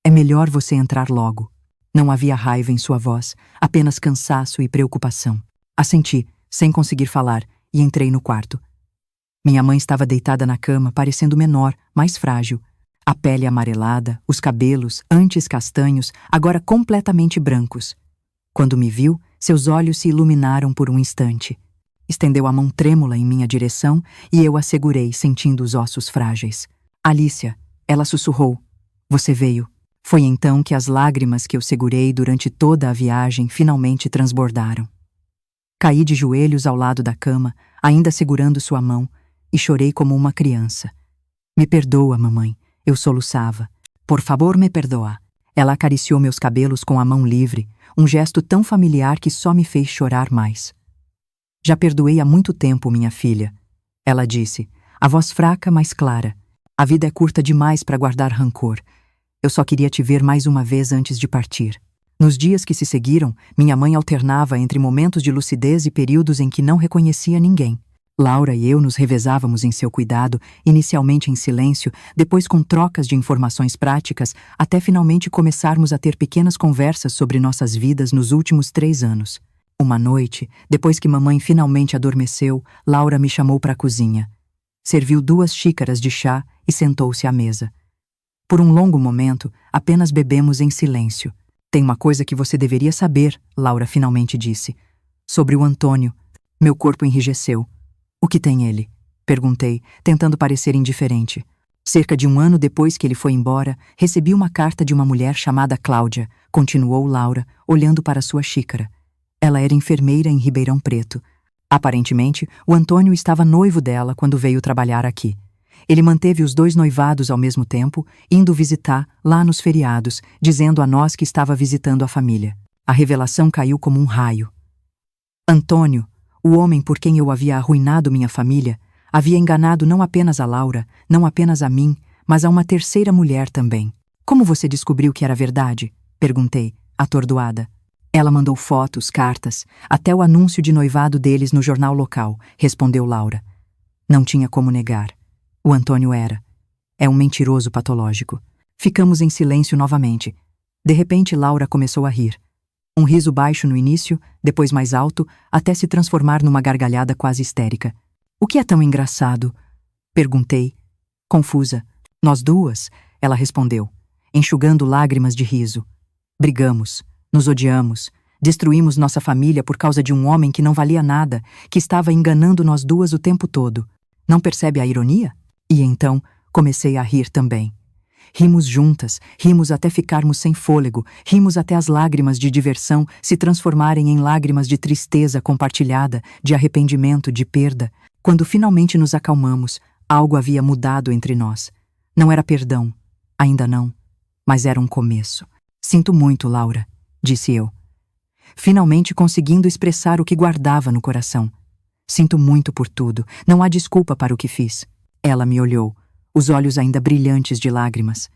A: É melhor você entrar logo. Não havia raiva em sua voz, apenas cansaço e preocupação. Assenti, sem conseguir falar, e entrei no quarto. Minha mãe estava deitada na cama, parecendo menor, mais frágil. A pele amarelada, os cabelos, antes castanhos, agora completamente brancos. Quando me viu, seus olhos se iluminaram por um instante. Estendeu a mão trêmula em minha direção e eu a segurei, sentindo os ossos frágeis. Alicia, ela sussurrou. Você veio. Foi então que as lágrimas que eu segurei durante toda a viagem finalmente transbordaram. Caí de joelhos ao lado da cama, ainda segurando sua mão, e chorei como uma criança. Me perdoa, mamãe, eu soluçava. Por favor, me perdoa. Ela acariciou meus cabelos com a mão livre, um gesto tão familiar que só me fez chorar mais. Já perdoei há muito tempo, minha filha. Ela disse, a voz fraca, mas clara. A vida é curta demais para guardar rancor. Eu só queria te ver mais uma vez antes de partir. Nos dias que se seguiram, minha mãe alternava entre momentos de lucidez e períodos em que não reconhecia ninguém. Laura e eu nos revezávamos em seu cuidado, inicialmente em silêncio, depois com trocas de informações práticas, até finalmente começarmos a ter pequenas conversas sobre nossas vidas nos últimos 3 anos. Uma noite, depois que mamãe finalmente adormeceu, Laura me chamou para a cozinha. Serviu 2 xícaras de chá e sentou-se à mesa. Por um longo momento, apenas bebemos em silêncio. Tem uma coisa que você deveria saber, Laura finalmente disse. Sobre o Antônio. Meu corpo enrijeceu. O que tem ele? Perguntei, tentando parecer indiferente. Cerca de 1 ano depois que ele foi embora, recebi uma carta de uma mulher chamada Cláudia, continuou Laura, olhando para sua xícara. Ela era enfermeira em Ribeirão Preto. Aparentemente, o Antônio estava noivo dela quando veio trabalhar aqui. Ele manteve os 2 noivados ao mesmo tempo, indo visitar lá nos feriados, dizendo a nós que estava visitando a família. A revelação caiu como um raio. Antônio, o homem por quem eu havia arruinado minha família, havia enganado não apenas a Laura, não apenas a mim, mas a uma terceira mulher também. Como você descobriu que era verdade? Perguntei, atordoada. Ela mandou fotos, cartas, até o anúncio de noivado deles no jornal local, respondeu Laura. Não tinha como negar. O Antônio era. É um mentiroso patológico. Ficamos em silêncio novamente. De repente, Laura começou a rir. Um riso baixo no início, depois mais alto, até se transformar numa gargalhada quase histérica. O que é tão engraçado? Perguntei, confusa. Nós 2, ela respondeu, enxugando lágrimas de riso. Brigamos, nos odiamos, destruímos nossa família por causa de um homem que não valia nada, que estava enganando nós 2 o tempo todo. Não percebe a ironia? E então comecei a rir também. Rimos juntas, rimos até ficarmos sem fôlego, rimos até as lágrimas de diversão se transformarem em lágrimas de tristeza compartilhada, de arrependimento, de perda. Quando finalmente nos acalmamos, algo havia mudado entre nós. Não era perdão, ainda não, mas era um começo. Sinto muito, Laura, disse eu, finalmente conseguindo expressar o que guardava no coração. Sinto muito por tudo, não há desculpa para o que fiz. Ela me olhou, os olhos ainda brilhantes de lágrimas.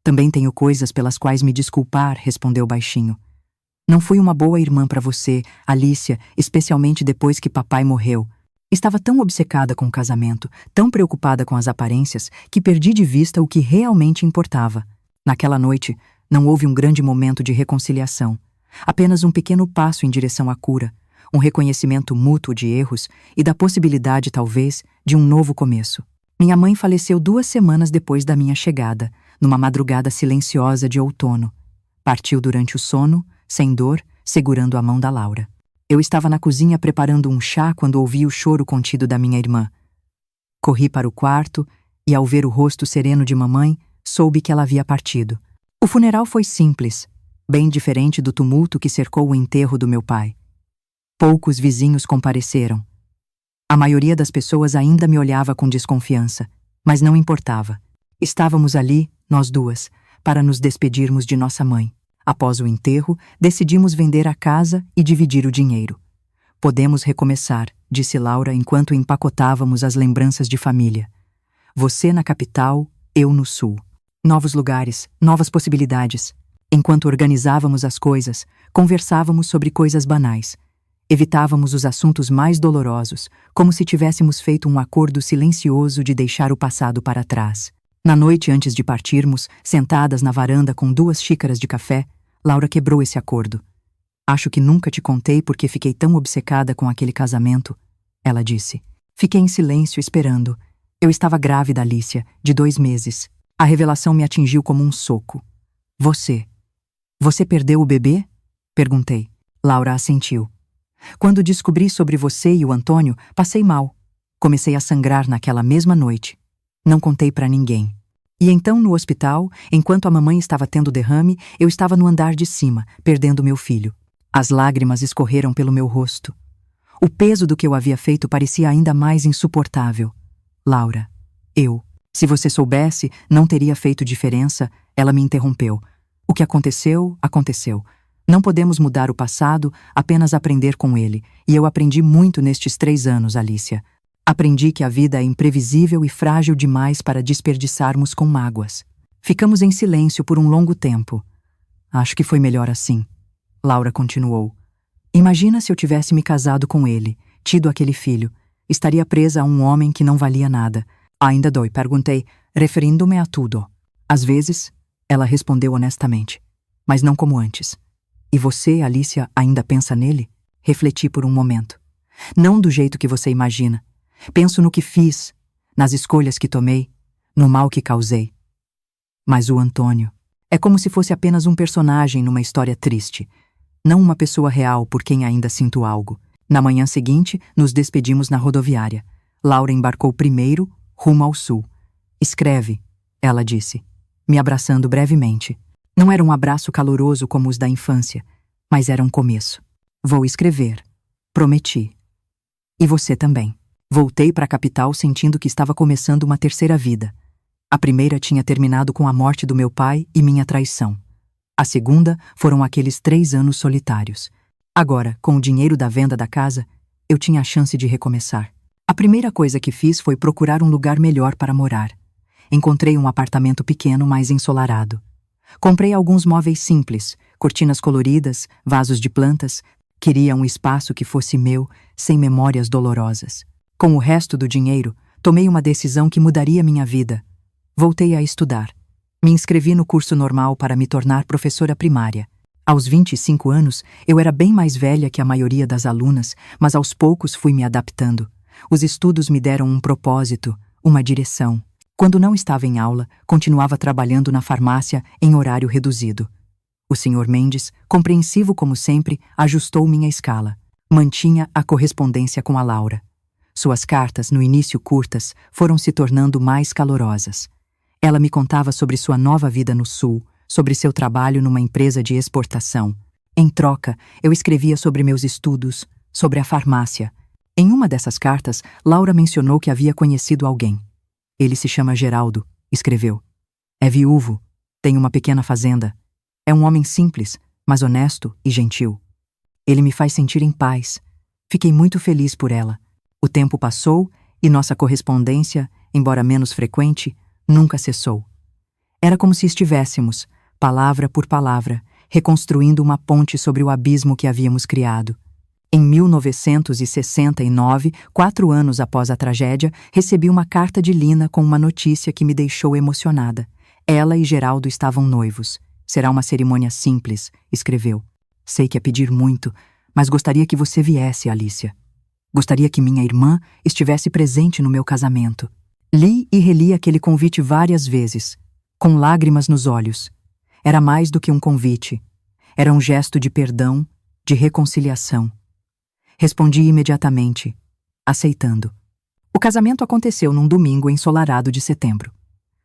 A: Também tenho coisas pelas quais me desculpar, respondeu baixinho. Não fui uma boa irmã para você, Alicia, especialmente depois que papai morreu. Estava tão obcecada com o casamento, tão preocupada com as aparências, que perdi de vista o que realmente importava. Naquela noite, não houve um grande momento de reconciliação. Apenas um pequeno passo em direção à cura, um reconhecimento mútuo de erros e da possibilidade, talvez, de um novo começo. Minha mãe faleceu 2 semanas depois da minha chegada, numa madrugada silenciosa de outono. Partiu durante o sono, sem dor, segurando a mão da Laura. Eu estava na cozinha preparando um chá quando ouvi o choro contido da minha irmã. Corri para o quarto e, ao ver o rosto sereno de mamãe, soube que ela havia partido. O funeral foi simples, bem diferente do tumulto que cercou o enterro do meu pai. Poucos vizinhos compareceram. A maioria das pessoas ainda me olhava com desconfiança, mas não importava. Estávamos ali, nós 2, para nos despedirmos de nossa mãe. Após o enterro, decidimos vender a casa e dividir o dinheiro. Podemos recomeçar, disse Laura enquanto empacotávamos as lembranças de família. Você na capital, eu no sul. Novos lugares, novas possibilidades. Enquanto organizávamos as coisas, conversávamos sobre coisas banais. Evitávamos os assuntos mais dolorosos, como se tivéssemos feito um acordo silencioso de deixar o passado para trás. Na noite antes de partirmos, sentadas na varanda com 2 xícaras de café, Laura quebrou esse acordo. Acho que nunca te contei porque fiquei tão obcecada com aquele casamento, ela disse. Fiquei em silêncio esperando. Eu estava grávida, Alicia, de 2 meses. A revelação me atingiu como um soco. Você perdeu o bebê? Perguntei. Laura assentiu. Quando descobri sobre você e o Antônio, passei mal. Comecei a sangrar naquela mesma noite. Não contei para ninguém. E então, no hospital, enquanto a mamãe estava tendo derrame, eu estava no andar de cima, perdendo meu filho. As lágrimas escorreram pelo meu rosto. O peso do que eu havia feito parecia ainda mais insuportável. Laura, se você soubesse, não teria feito diferença, ela me interrompeu. O que aconteceu, aconteceu. Não podemos mudar o passado, apenas aprender com ele, e eu aprendi muito nestes 3 anos, Alicia. Aprendi que a vida é imprevisível e frágil demais para desperdiçarmos com mágoas. Ficamos em silêncio por um longo tempo. Acho que foi melhor assim. Laura continuou. Imagina se eu tivesse me casado com ele, tido aquele filho. Estaria presa a um homem que não valia nada. Ainda dói, perguntei, referindo-me a tudo. Às vezes, ela respondeu honestamente, mas não como antes. E você, Alicia, ainda pensa nele? Refleti por um momento. Não do jeito que você imagina. Penso no que fiz, nas escolhas que tomei, no mal que causei. Mas o Antônio é como se fosse apenas um personagem numa história triste, não uma pessoa real por quem ainda sinto algo. Na manhã seguinte, nos despedimos na rodoviária. Laura embarcou primeiro, rumo ao sul. Escreve, ela disse, me abraçando brevemente. Não era um abraço caloroso como os da infância, mas era um começo. Vou escrever. Prometi. E você também. Voltei para a capital sentindo que estava começando uma terceira vida. A primeira tinha terminado com a morte do meu pai e minha traição. A segunda foram aqueles 3 anos solitários. Agora, com o dinheiro da venda da casa, eu tinha a chance de recomeçar. A primeira coisa que fiz foi procurar um lugar melhor para morar. Encontrei um apartamento pequeno, mas ensolarado. Comprei alguns móveis simples, cortinas coloridas, vasos de plantas. Queria um espaço que fosse meu, sem memórias dolorosas. Com o resto do dinheiro, tomei uma decisão que mudaria minha vida. Voltei a estudar. Me inscrevi no curso normal para me tornar professora primária. Aos 25 anos, eu era bem mais velha que a maioria das alunas, mas aos poucos fui me adaptando. Os estudos me deram um propósito, uma direção. Quando não estava em aula, continuava trabalhando na farmácia em horário reduzido. O Sr. Mendes, compreensivo como sempre, ajustou minha escala. Mantinha a correspondência com a Laura. Suas cartas, no início curtas, foram se tornando mais calorosas. Ela me contava sobre sua nova vida no Sul, sobre seu trabalho numa empresa de exportação. Em troca, eu escrevia sobre meus estudos, sobre a farmácia. Em uma dessas cartas, Laura mencionou que havia conhecido alguém. Ele se chama Geraldo, escreveu. É viúvo, tem uma pequena fazenda. É um homem simples, mas honesto e gentil. Ele me faz sentir em paz. Fiquei muito feliz por ela. O tempo passou e nossa correspondência, embora menos frequente, nunca cessou. Era como se estivéssemos, palavra por palavra, reconstruindo uma ponte sobre o abismo que havíamos criado. Em 1969, 4 anos após a tragédia, recebi uma carta de Lina com uma notícia que me deixou emocionada. Ela e Geraldo estavam noivos. Será uma cerimônia simples, escreveu. Sei que é pedir muito, mas gostaria que você viesse, Alicia. Gostaria que minha irmã estivesse presente no meu casamento. Li e reli aquele convite várias vezes, com lágrimas nos olhos. Era mais do que um convite. Era um gesto de perdão, de reconciliação. Respondi imediatamente, aceitando. O casamento aconteceu num domingo ensolarado de setembro.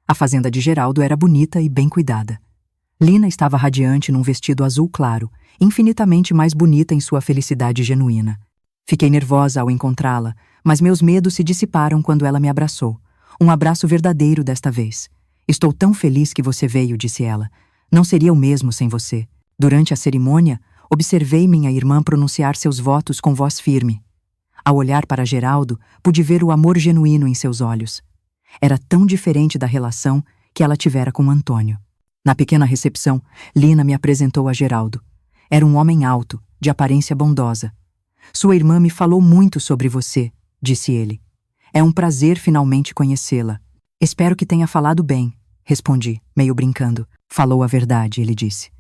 A: A fazenda de Geraldo era bonita e bem cuidada. Lina estava radiante num vestido azul claro, infinitamente mais bonita em sua felicidade genuína. Fiquei nervosa ao encontrá-la, mas meus medos se dissiparam quando ela me abraçou. Um abraço verdadeiro desta vez. Estou tão feliz que você veio, disse ela. Não seria o mesmo sem você. Durante a cerimônia, observei minha irmã pronunciar seus votos com voz firme. Ao olhar para Geraldo, pude ver o amor genuíno em seus olhos. Era tão diferente da relação que ela tivera com Antônio. Na pequena recepção, Lina me apresentou a Geraldo. Era um homem alto, de aparência bondosa. Sua irmã me falou muito sobre você, disse ele. É um prazer finalmente conhecê-la. Espero que tenha falado bem, respondi, meio brincando. Falou a verdade, ele disse.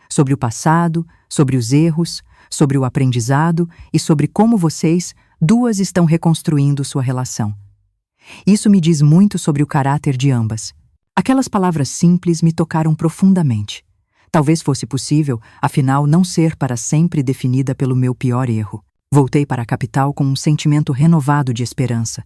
A: Sobre o passado, sobre os erros, sobre o aprendizado e sobre como vocês, duas, estão reconstruindo sua relação. Isso me diz muito sobre o caráter de ambas. Aquelas palavras simples me tocaram profundamente. Talvez fosse possível, afinal, não ser para sempre definida pelo meu pior erro. Voltei para a capital com um sentimento renovado de esperança.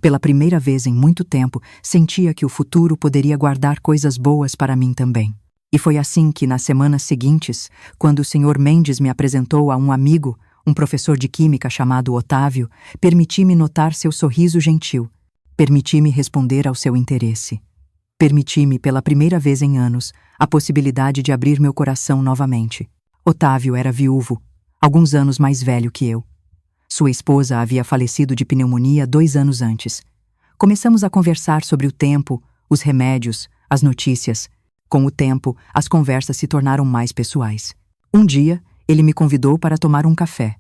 A: Pela primeira vez em muito tempo, sentia que o futuro poderia guardar coisas boas para mim também. E foi assim que, nas semanas seguintes, quando o Sr. Mendes me apresentou a um amigo, um professor de química chamado Otávio, permiti-me notar seu sorriso gentil. Permiti-me responder ao seu interesse. Permiti-me, pela primeira vez em anos, a possibilidade de abrir meu coração novamente. Otávio era viúvo, alguns anos mais velho que eu. Sua esposa havia falecido de pneumonia 2 anos antes. Começamos a conversar sobre o tempo, os remédios, as notícias. Com o tempo, as conversas se tornaram mais pessoais. Um dia, ele me convidou para tomar um café.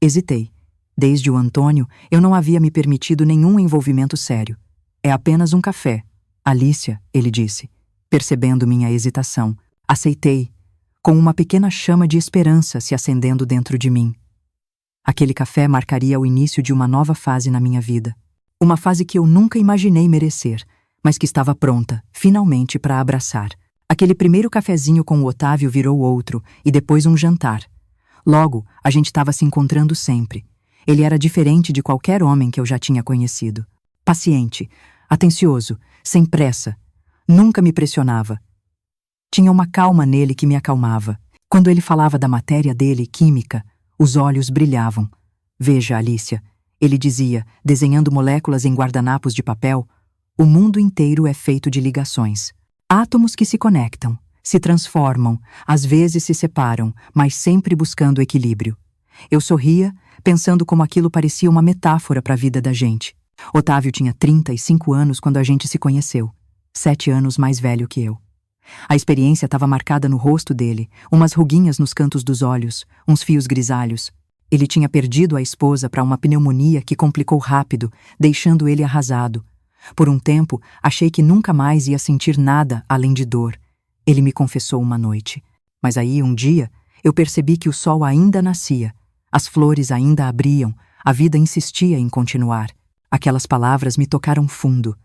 A: Hesitei. Desde o Antônio, eu não havia me permitido nenhum envolvimento sério. É apenas um café. Alicia, ele disse. Percebendo minha hesitação, aceitei, com uma pequena chama de esperança se acendendo dentro de mim. Aquele café marcaria o início de uma nova fase na minha vida. Uma fase que eu nunca imaginei merecer, mas que estava pronta, finalmente, para abraçar. Aquele primeiro cafezinho com o Otávio virou outro, e depois um jantar. Logo, a gente estava se encontrando sempre. Ele era diferente de qualquer homem que eu já tinha conhecido. Paciente, atencioso, sem pressa. Nunca me pressionava. Tinha uma calma nele que me acalmava. Quando ele falava da matéria dele, química, os olhos brilhavam. Veja, Alicia, ele dizia, desenhando moléculas em guardanapos de papel, o mundo inteiro é feito de ligações. Átomos que se conectam, se transformam, às vezes se separam, mas sempre buscando equilíbrio. Eu sorria, pensando como aquilo parecia uma metáfora para a vida da gente. Otávio tinha 35 anos quando a gente se conheceu, 7 anos mais velho que eu. A experiência estava marcada no rosto dele, umas ruguinhas nos cantos dos olhos, uns fios grisalhos. Ele tinha perdido a esposa para uma pneumonia que complicou rápido, deixando ele arrasado. Por um tempo, achei que nunca mais ia sentir nada além de dor. Ele me confessou uma noite. Mas aí, um dia, eu percebi que o sol ainda nascia, as flores ainda abriam, a vida insistia em continuar. Aquelas palavras me tocaram fundo.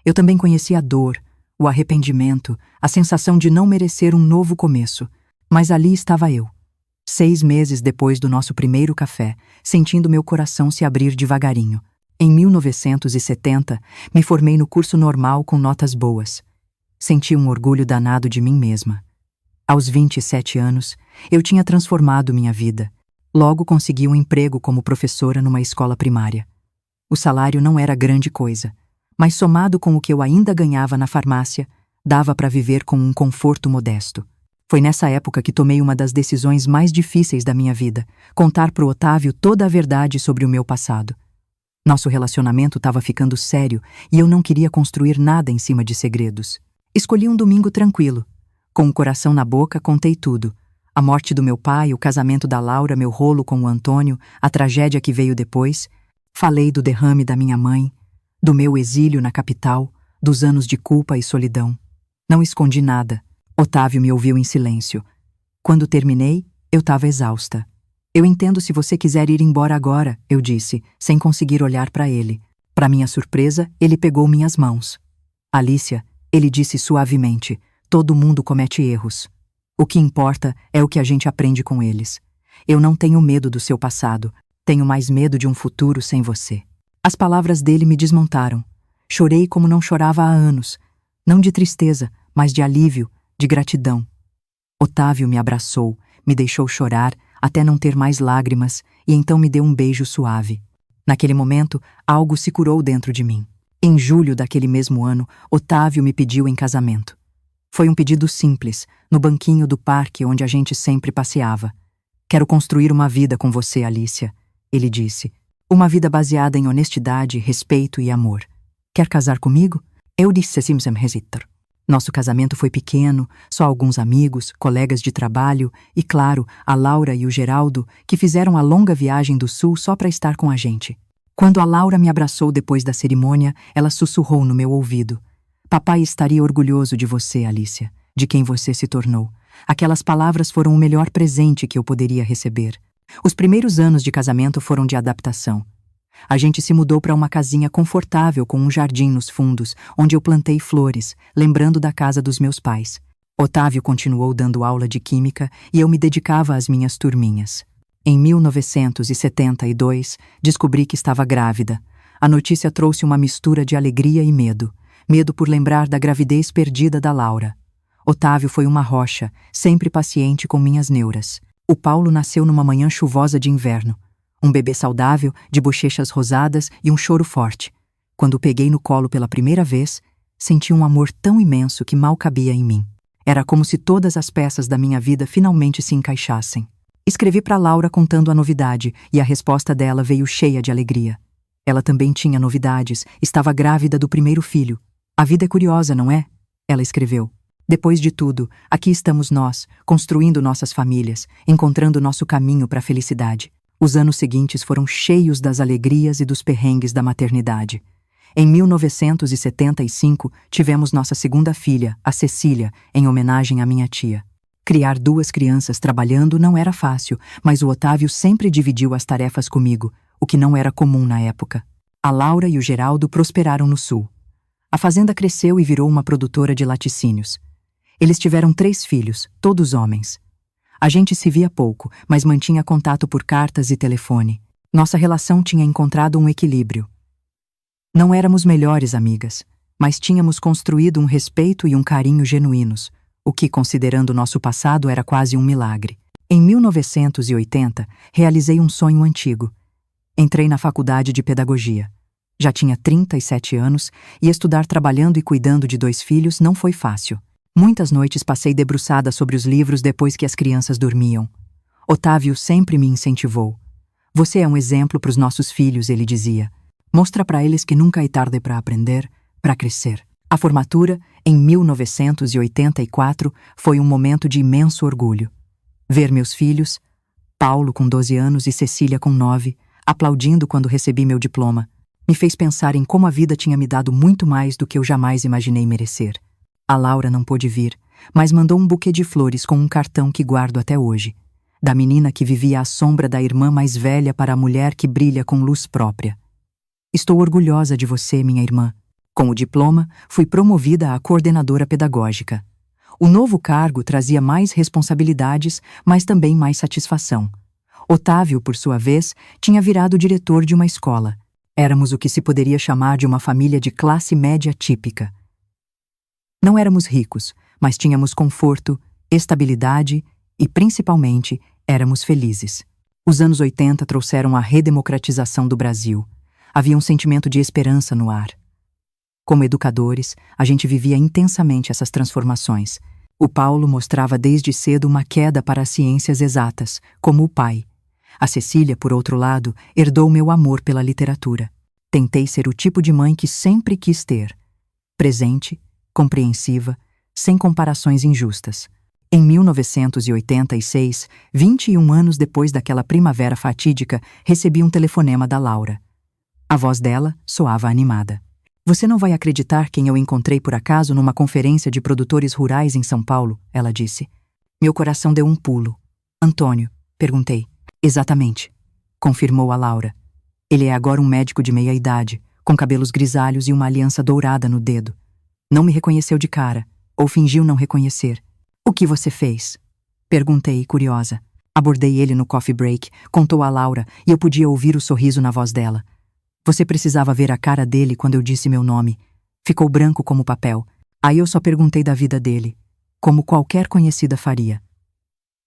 A: Eu também conheci a dor, o arrependimento, a sensação de não merecer um novo começo. Mas ali estava eu. 6 meses depois do nosso primeiro café, sentindo meu coração se abrir devagarinho. Em 1970, me formei no curso normal com notas boas. Senti um orgulho danado de mim mesma. Aos 27 anos, eu tinha transformado minha vida. Logo consegui um emprego como professora numa escola primária. O salário não era grande coisa, mas somado com o que eu ainda ganhava na farmácia, dava para viver com um conforto modesto. Foi nessa época que tomei uma das decisões mais difíceis da minha vida, contar pro Otávio toda a verdade sobre o meu passado. Nosso relacionamento estava ficando sério e eu não queria construir nada em cima de segredos. Escolhi um domingo tranquilo. Com o coração na boca, contei tudo. A morte do meu pai, o casamento da Laura, meu rolo com o Antônio, a tragédia que veio depois. Falei do derrame da minha mãe, do meu exílio na capital, dos anos de culpa e solidão. Não escondi nada. Otávio me ouviu em silêncio. Quando terminei, eu estava exausta. Eu entendo se você quiser ir embora agora, eu disse, sem conseguir olhar para ele. Para minha surpresa, ele pegou minhas mãos. Alicia, ele disse suavemente, todo mundo comete erros. O que importa é o que a gente aprende com eles. Eu não tenho medo do seu passado, tenho mais medo de um futuro sem você. As palavras dele me desmontaram. Chorei como não chorava há anos. Não de tristeza, mas de alívio, de gratidão. Otávio me abraçou, me deixou chorar, até não ter mais lágrimas, e então me deu um beijo suave. Naquele momento, algo se curou dentro de mim. Em julho daquele mesmo ano, Otávio me pediu em casamento. Foi um pedido simples, no banquinho do parque onde a gente sempre passeava. Quero construir uma vida com você, Alicia, ele disse. Uma vida baseada em honestidade, respeito e amor. Quer casar comigo? Eu disse sim sem hesitar. Nosso casamento foi pequeno, só alguns amigos, colegas de trabalho e, claro, a Laura e o Geraldo, que fizeram a longa viagem do sul só para estar com a gente. Quando a Laura me abraçou depois da cerimônia, ela sussurrou no meu ouvido. Papai estaria orgulhoso de você, Alicia, de quem você se tornou. Aquelas palavras foram o melhor presente que eu poderia receber. Os primeiros anos de casamento foram de adaptação. A gente se mudou para uma casinha confortável com um jardim nos fundos, onde eu plantei flores, lembrando da casa dos meus pais. Otávio continuou dando aula de química e eu me dedicava às minhas turminhas. Em 1972, descobri que estava grávida. A notícia trouxe uma mistura de alegria e medo. Medo por lembrar da gravidez perdida da Laura. Otávio foi uma rocha, sempre paciente com minhas neuras. O Paulo nasceu numa manhã chuvosa de inverno. Um bebê saudável, de bochechas rosadas e um choro forte. Quando o peguei no colo pela primeira vez, senti um amor tão imenso que mal cabia em mim. Era como se todas as peças da minha vida finalmente se encaixassem. Escrevi para Laura contando a novidade e a resposta dela veio cheia de alegria. Ela também tinha novidades, estava grávida do primeiro filho. A vida é curiosa, não é? Ela escreveu. Depois de tudo, aqui estamos nós, construindo nossas famílias, encontrando nosso caminho para a felicidade. Os anos seguintes foram cheios das alegrias e dos perrengues da maternidade. Em 1975, tivemos nossa segunda filha, a Cecília, em homenagem à minha tia. Criar duas crianças trabalhando não era fácil, mas o Otávio sempre dividiu as tarefas comigo, o que não era comum na época. A Laura e o Geraldo prosperaram no sul. A fazenda cresceu e virou uma produtora de laticínios. Eles tiveram 3 filhos, todos homens. A gente se via pouco, mas mantinha contato por cartas e telefone. Nossa relação tinha encontrado um equilíbrio. Não éramos melhores amigas, mas tínhamos construído um respeito e um carinho genuínos, o que, considerando nosso passado, era quase um milagre. Em 1980, realizei um sonho antigo. Entrei na faculdade de pedagogia. Já tinha 37 anos e estudar trabalhando e cuidando de 2 filhos não foi fácil. Muitas noites passei debruçada sobre os livros depois que as crianças dormiam. Otávio sempre me incentivou. Você é um exemplo para os nossos filhos, ele dizia. Mostra para eles que nunca é tarde para aprender, para crescer. A formatura, em 1984, foi um momento de imenso orgulho. Ver meus filhos, Paulo com 12 anos e Cecília com 9, aplaudindo quando recebi meu diploma, me fez pensar em como a vida tinha me dado muito mais do que eu jamais imaginei merecer. A Laura não pôde vir, mas mandou um buquê de flores com um cartão que guardo até hoje, da menina que vivia à sombra da irmã mais velha para a mulher que brilha com luz própria. Estou orgulhosa de você, minha irmã. Com o diploma, fui promovida a coordenadora pedagógica. O novo cargo trazia mais responsabilidades, mas também mais satisfação. Otávio, por sua vez, tinha virado diretor de uma escola. Éramos o que se poderia chamar de uma família de classe média típica. Não éramos ricos, mas tínhamos conforto, estabilidade e, principalmente, éramos felizes. Os anos 80 trouxeram a redemocratização do Brasil. Havia um sentimento de esperança no ar. Como educadores, a gente vivia intensamente essas transformações. O Paulo mostrava desde cedo uma queda para as ciências exatas, como o pai. A Cecília, por outro lado, herdou meu amor pela literatura. Tentei ser o tipo de mãe que sempre quis ter. Presente, compreensiva, sem comparações injustas. Em 1986, 21 anos depois daquela primavera fatídica, recebi um telefonema da Laura. A voz dela soava animada. Você não vai acreditar quem eu encontrei por acaso numa conferência de produtores rurais em São Paulo, ela disse. Meu coração deu um pulo. Antônio, perguntei. Exatamente, confirmou a Laura. Ele é agora um médico de meia idade, com cabelos grisalhos e uma aliança dourada no dedo. Não me reconheceu de cara, ou fingiu não reconhecer. O que você fez? Perguntei, curiosa. Abordei ele no coffee break, contou a Laura, e eu podia ouvir o sorriso na voz dela. Você precisava ver a cara dele quando eu disse meu nome. Ficou branco como papel. Aí eu só perguntei da vida dele, como qualquer conhecida faria.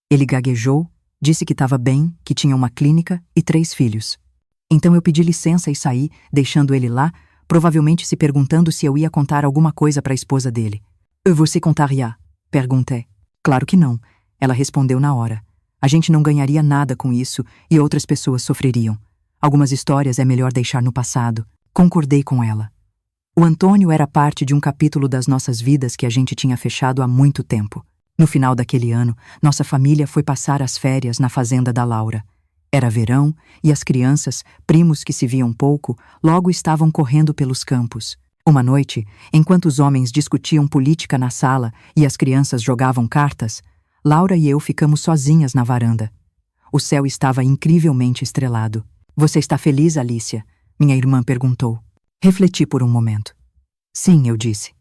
A: Ele gaguejou, disse que estava bem, que tinha uma clínica e 3 filhos. Então eu pedi licença e saí, deixando ele lá, provavelmente se perguntando se eu ia contar alguma coisa para a esposa dele. Você contaria? Perguntei. Claro que não, ela respondeu na hora. A gente não ganharia nada com isso e outras pessoas sofreriam. Algumas histórias é melhor deixar no passado. Concordei com ela. O Antônio era parte de um capítulo das nossas vidas que a gente tinha fechado há muito tempo. No final daquele ano, nossa família foi passar as férias na fazenda da Laura. Era verão e as crianças, primos que se viam pouco, logo estavam correndo pelos campos. Uma noite, enquanto os homens discutiam política na sala e as crianças jogavam cartas, Laura e eu ficamos sozinhas na varanda. O céu estava incrivelmente estrelado. Você está feliz, Alicia? Minha irmã perguntou. Refleti por um momento. Sim, eu disse.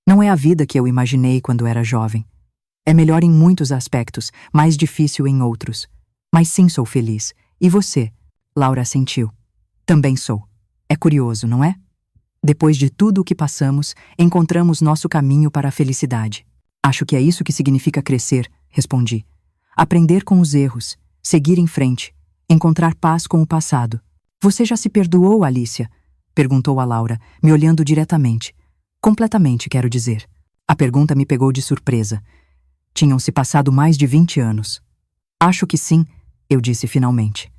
A: Não é a vida que eu imaginei quando era jovem. É melhor em muitos aspectos, mais difícil em outros. Mas sim, sou feliz. E você? Laura assentiu. Também sou. É curioso, não é? Depois de tudo o que passamos, encontramos nosso caminho para a felicidade. Acho que é isso que significa crescer, respondi. Aprender com os erros, seguir em frente. Encontrar paz com o passado. Você já se perdoou, Alicia? Perguntou a Laura, me olhando diretamente. Completamente, quero dizer. A pergunta me pegou de surpresa. Tinham se passado mais de 20 anos. Acho que sim, eu disse finalmente.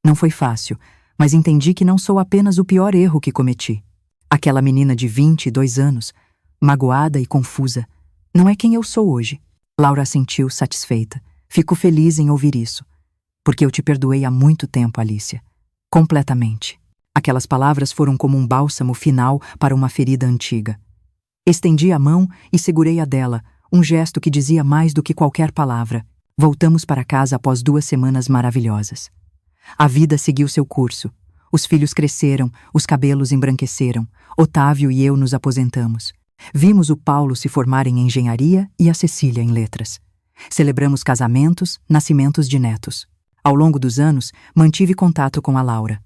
A: Não foi fácil, mas entendi que não sou apenas o pior erro que cometi. Aquela menina de 22 anos, magoada e confusa, não é quem eu sou hoje. Laura assentiu, satisfeita. Fico feliz em ouvir isso, porque eu te perdoei há muito tempo, Alicia. Completamente. Aquelas palavras foram como um bálsamo final para uma ferida antiga. Estendi a mão e segurei a dela, um gesto que dizia mais do que qualquer palavra. Voltamos para casa após 2 semanas maravilhosas. A vida seguiu seu curso. Os filhos cresceram, os cabelos embranqueceram. Otávio e eu nos aposentamos. Vimos o Paulo se formar em engenharia e a Cecília em letras. Celebramos casamentos, nascimentos de netos. Ao longo dos anos, mantive contato com a Laura.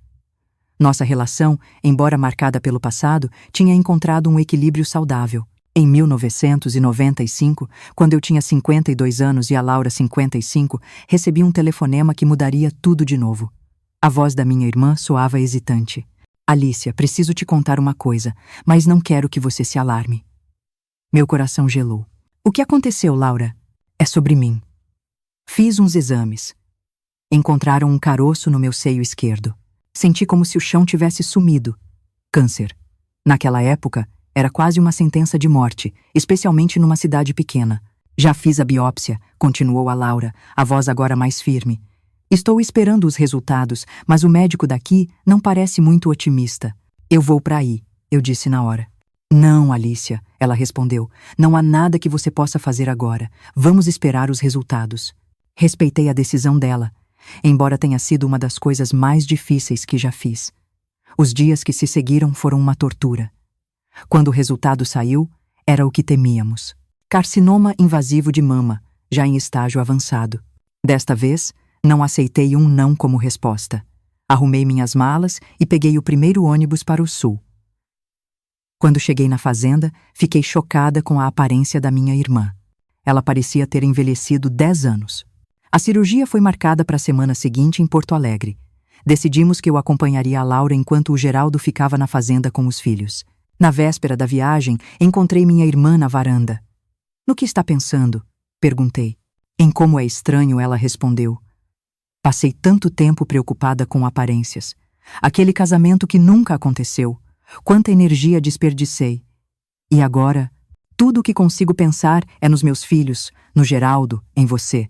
A: Nossa relação, embora marcada pelo passado, tinha encontrado um equilíbrio saudável. Em 1995, quando eu tinha 52 anos e a Laura 55, recebi um telefonema que mudaria tudo de novo. A voz da minha irmã soava hesitante. Alicia, preciso te contar uma coisa, mas não quero que você se alarme. Meu coração gelou. O que aconteceu, Laura? É sobre mim. Fiz uns exames. Encontraram um caroço no meu seio esquerdo. Senti como se o chão tivesse sumido. Câncer. Naquela época, era quase uma sentença de morte, especialmente numa cidade pequena. Já fiz a biópsia, continuou a Laura, a voz agora mais firme. Estou esperando os resultados, mas o médico daqui não parece muito otimista. Eu vou para aí, eu disse na hora. Não, Alicia, ela respondeu. Não há nada que você possa fazer agora. Vamos esperar os resultados. Respeitei a decisão dela, embora tenha sido uma das coisas mais difíceis que já fiz. Os dias que se seguiram foram uma tortura. Quando o resultado saiu, era o que temíamos. Carcinoma invasivo de mama, já em estágio avançado. Desta vez, não aceitei um não como resposta. Arrumei minhas malas e peguei o primeiro ônibus para o sul. Quando cheguei na fazenda, fiquei chocada com a aparência da minha irmã. Ela parecia ter envelhecido 10 anos. A cirurgia foi marcada para a semana seguinte em Porto Alegre. Decidimos que eu acompanharia a Laura enquanto o Geraldo ficava na fazenda com os filhos. Na véspera da viagem, encontrei minha irmã na varanda. No que está pensando? Perguntei. Em como é estranho, ela respondeu. Passei tanto tempo preocupada com aparências. Aquele casamento que nunca aconteceu. Quanta energia desperdicei. E agora, tudo o que consigo pensar é nos meus filhos, no Geraldo, em você.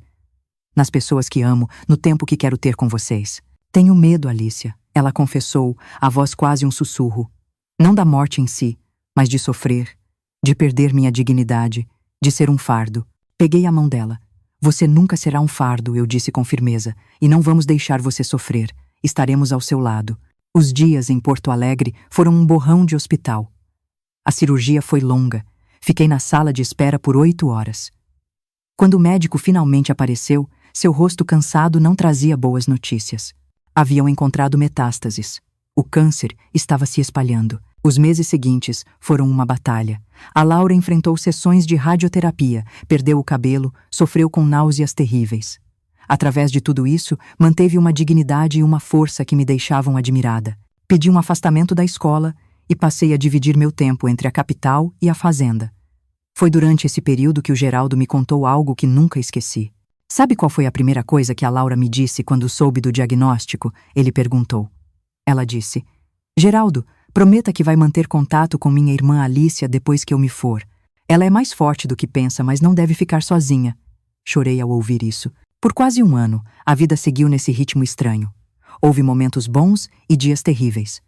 A: Nas pessoas que amo, no tempo que quero ter com vocês. Tenho medo, Alicia, ela confessou, a voz quase um sussurro. Não da morte em si, mas de sofrer, de perder minha dignidade, de ser um fardo. Peguei a mão dela. Você nunca será um fardo, eu disse com firmeza, e não vamos deixar você sofrer. Estaremos ao seu lado. Os dias em Porto Alegre foram um borrão de hospital. A cirurgia foi longa. Fiquei na sala de espera por 8 horas. Quando o médico finalmente apareceu, seu rosto cansado não trazia boas notícias. Haviam encontrado metástases. O câncer estava se espalhando. Os meses seguintes foram uma batalha. A Laura enfrentou sessões de radioterapia, perdeu o cabelo, sofreu com náuseas terríveis. Através de tudo isso, manteve uma dignidade e uma força que me deixavam admirada. Pedi um afastamento da escola e passei a dividir meu tempo entre a capital e a fazenda. Foi durante esse período que o Geraldo me contou algo que nunca esqueci. Sabe qual foi a primeira coisa que a Laura me disse quando soube do diagnóstico? Ele perguntou. Ela disse, Geraldo, prometa que vai manter contato com minha irmã Alicia depois que eu me for. Ela é mais forte do que pensa, mas não deve ficar sozinha. Chorei ao ouvir isso. Por quase 1 ano, a vida seguiu nesse ritmo estranho. Houve momentos bons e dias terríveis.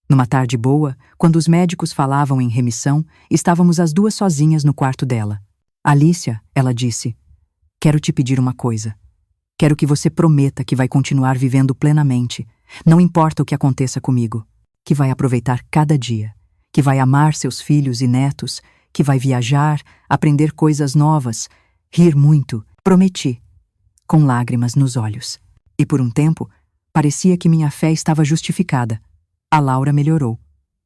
A: Numa tarde boa, quando os médicos falavam em remissão, estávamos as 2 sozinhas no quarto dela. Alicia, ela disse, quero te pedir uma coisa. Quero que você prometa que vai continuar vivendo plenamente, não importa o que aconteça comigo, que vai aproveitar cada dia, que vai amar seus filhos e netos, que vai viajar, aprender coisas novas, rir muito. Prometi, com lágrimas nos olhos. E por um tempo, parecia que minha fé estava justificada. A Laura melhorou.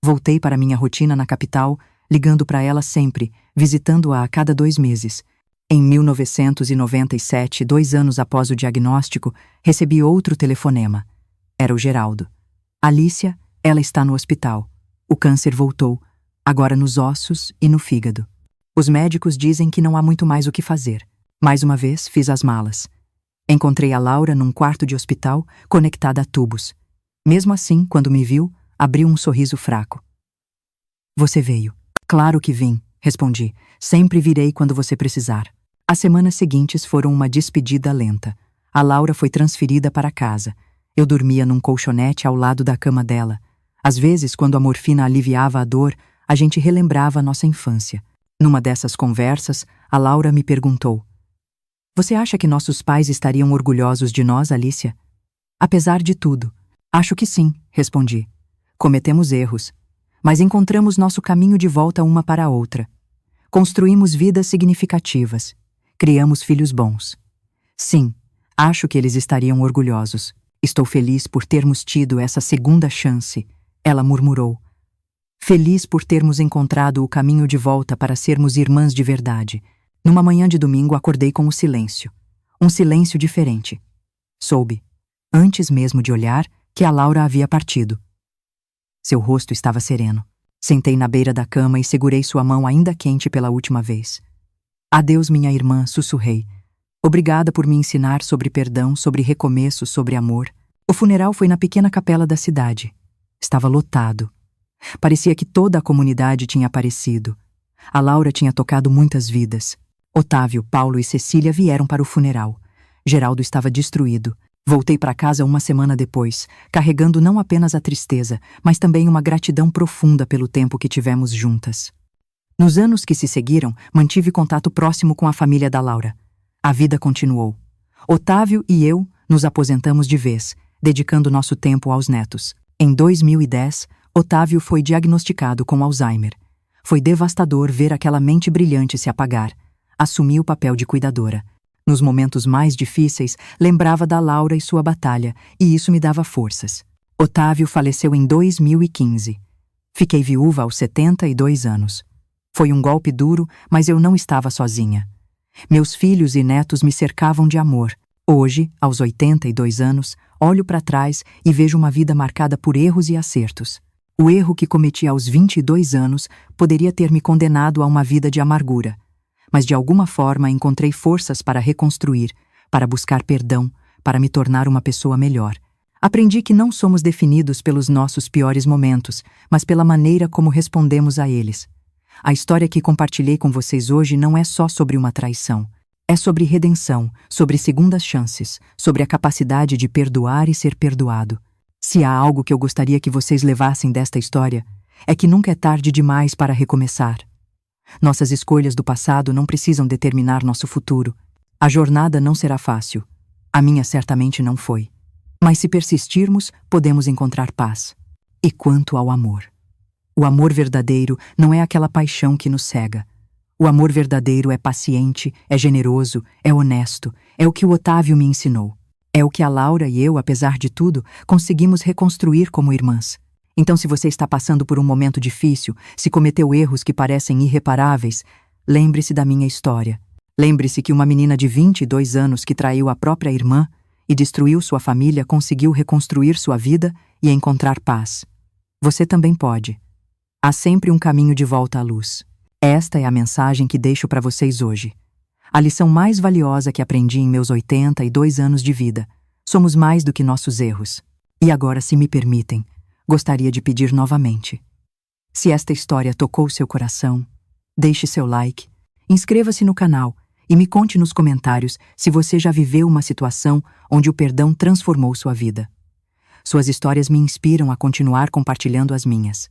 A: Voltei para minha rotina na capital, ligando para ela sempre, visitando-a a cada 2 meses. Em 1997, 2 anos após o diagnóstico, recebi outro telefonema. Era o Geraldo. Alicia, ela está no hospital. O câncer voltou, agora nos ossos e no fígado. Os médicos dizem que não há muito mais o que fazer. Mais uma vez, fiz as malas. Encontrei a Laura num quarto de hospital, conectada a tubos. Mesmo assim, quando me viu, abriu um sorriso fraco. Você veio. Claro que vim, respondi. Sempre virei quando você precisar. As semanas seguintes foram uma despedida lenta. A Laura foi transferida para casa. Eu dormia num colchonete ao lado da cama dela. Às vezes, quando a morfina aliviava a dor, a gente relembrava a nossa infância. Numa dessas conversas, a Laura me perguntou: Você acha que nossos pais estariam orgulhosos de nós, Alicia? Apesar de tudo, acho que sim, respondi. Cometemos erros, mas encontramos nosso caminho de volta uma para a outra. Construímos vidas significativas. Criamos filhos bons. Sim, acho que eles estariam orgulhosos. Estou feliz por termos tido essa segunda chance, ela murmurou. Feliz por termos encontrado o caminho de volta para sermos irmãs de verdade. Numa manhã de domingo acordei com o silêncio. Um silêncio diferente. Soube, antes mesmo de olhar, que a Laura havia partido. Seu rosto estava sereno. Sentei na beira da cama e segurei sua mão ainda quente pela última vez. Adeus, minha irmã, sussurrei. Obrigada por me ensinar sobre perdão, sobre recomeço, sobre amor. O funeral foi na pequena capela da cidade. Estava lotado. Parecia que toda a comunidade tinha aparecido. A Laura tinha tocado muitas vidas. Otávio, Paulo e Cecília vieram para o funeral. Geraldo estava destruído. Voltei para casa uma semana depois, carregando não apenas a tristeza, mas também uma gratidão profunda pelo tempo que tivemos juntas. Nos anos que se seguiram, mantive contato próximo com a família da Laura. A vida continuou. Otávio e eu nos aposentamos de vez, dedicando nosso tempo aos netos. Em 2010, Otávio foi diagnosticado com Alzheimer. Foi devastador ver aquela mente brilhante se apagar. Assumi o papel de cuidadora. Nos momentos mais difíceis, lembrava da Laura e sua batalha, e isso me dava forças. Otávio faleceu em 2015. Fiquei viúva aos 72 anos. Foi um golpe duro, mas eu não estava sozinha. Meus filhos e netos me cercavam de amor. Hoje, aos 82 anos, olho para trás e vejo uma vida marcada por erros e acertos. O erro que cometi aos 22 anos poderia ter me condenado a uma vida de amargura. Mas de alguma forma encontrei forças para reconstruir, para buscar perdão, para me tornar uma pessoa melhor. Aprendi que não somos definidos pelos nossos piores momentos, mas pela maneira como respondemos a eles. A história que compartilhei com vocês hoje não é só sobre uma traição. É sobre redenção, sobre segundas chances, sobre a capacidade de perdoar e ser perdoado. Se há algo que eu gostaria que vocês levassem desta história, é que nunca é tarde demais para recomeçar. Nossas escolhas do passado não precisam determinar nosso futuro. A jornada não será fácil. A minha certamente não foi. Mas se persistirmos, podemos encontrar paz. E quanto ao amor? O amor verdadeiro não é aquela paixão que nos cega. O amor verdadeiro é paciente, é generoso, é honesto, é o que o Otávio me ensinou. É o que a Laura e eu, apesar de tudo, conseguimos reconstruir como irmãs. Então, se você está passando por um momento difícil, se cometeu erros que parecem irreparáveis, lembre-se da minha história. Lembre-se que uma menina de 22 anos que traiu a própria irmã e destruiu sua família conseguiu reconstruir sua vida e encontrar paz. Você também pode. Há sempre um caminho de volta à luz. Esta é a mensagem que deixo para vocês hoje. A lição mais valiosa que aprendi em meus 82 anos de vida. Somos mais do que nossos erros. E agora, se me permitem, gostaria de pedir novamente. Se esta história tocou seu coração, deixe seu like, inscreva-se no canal e me conte nos comentários se você já viveu uma situação onde o perdão transformou sua vida. Suas histórias me inspiram a continuar compartilhando as minhas.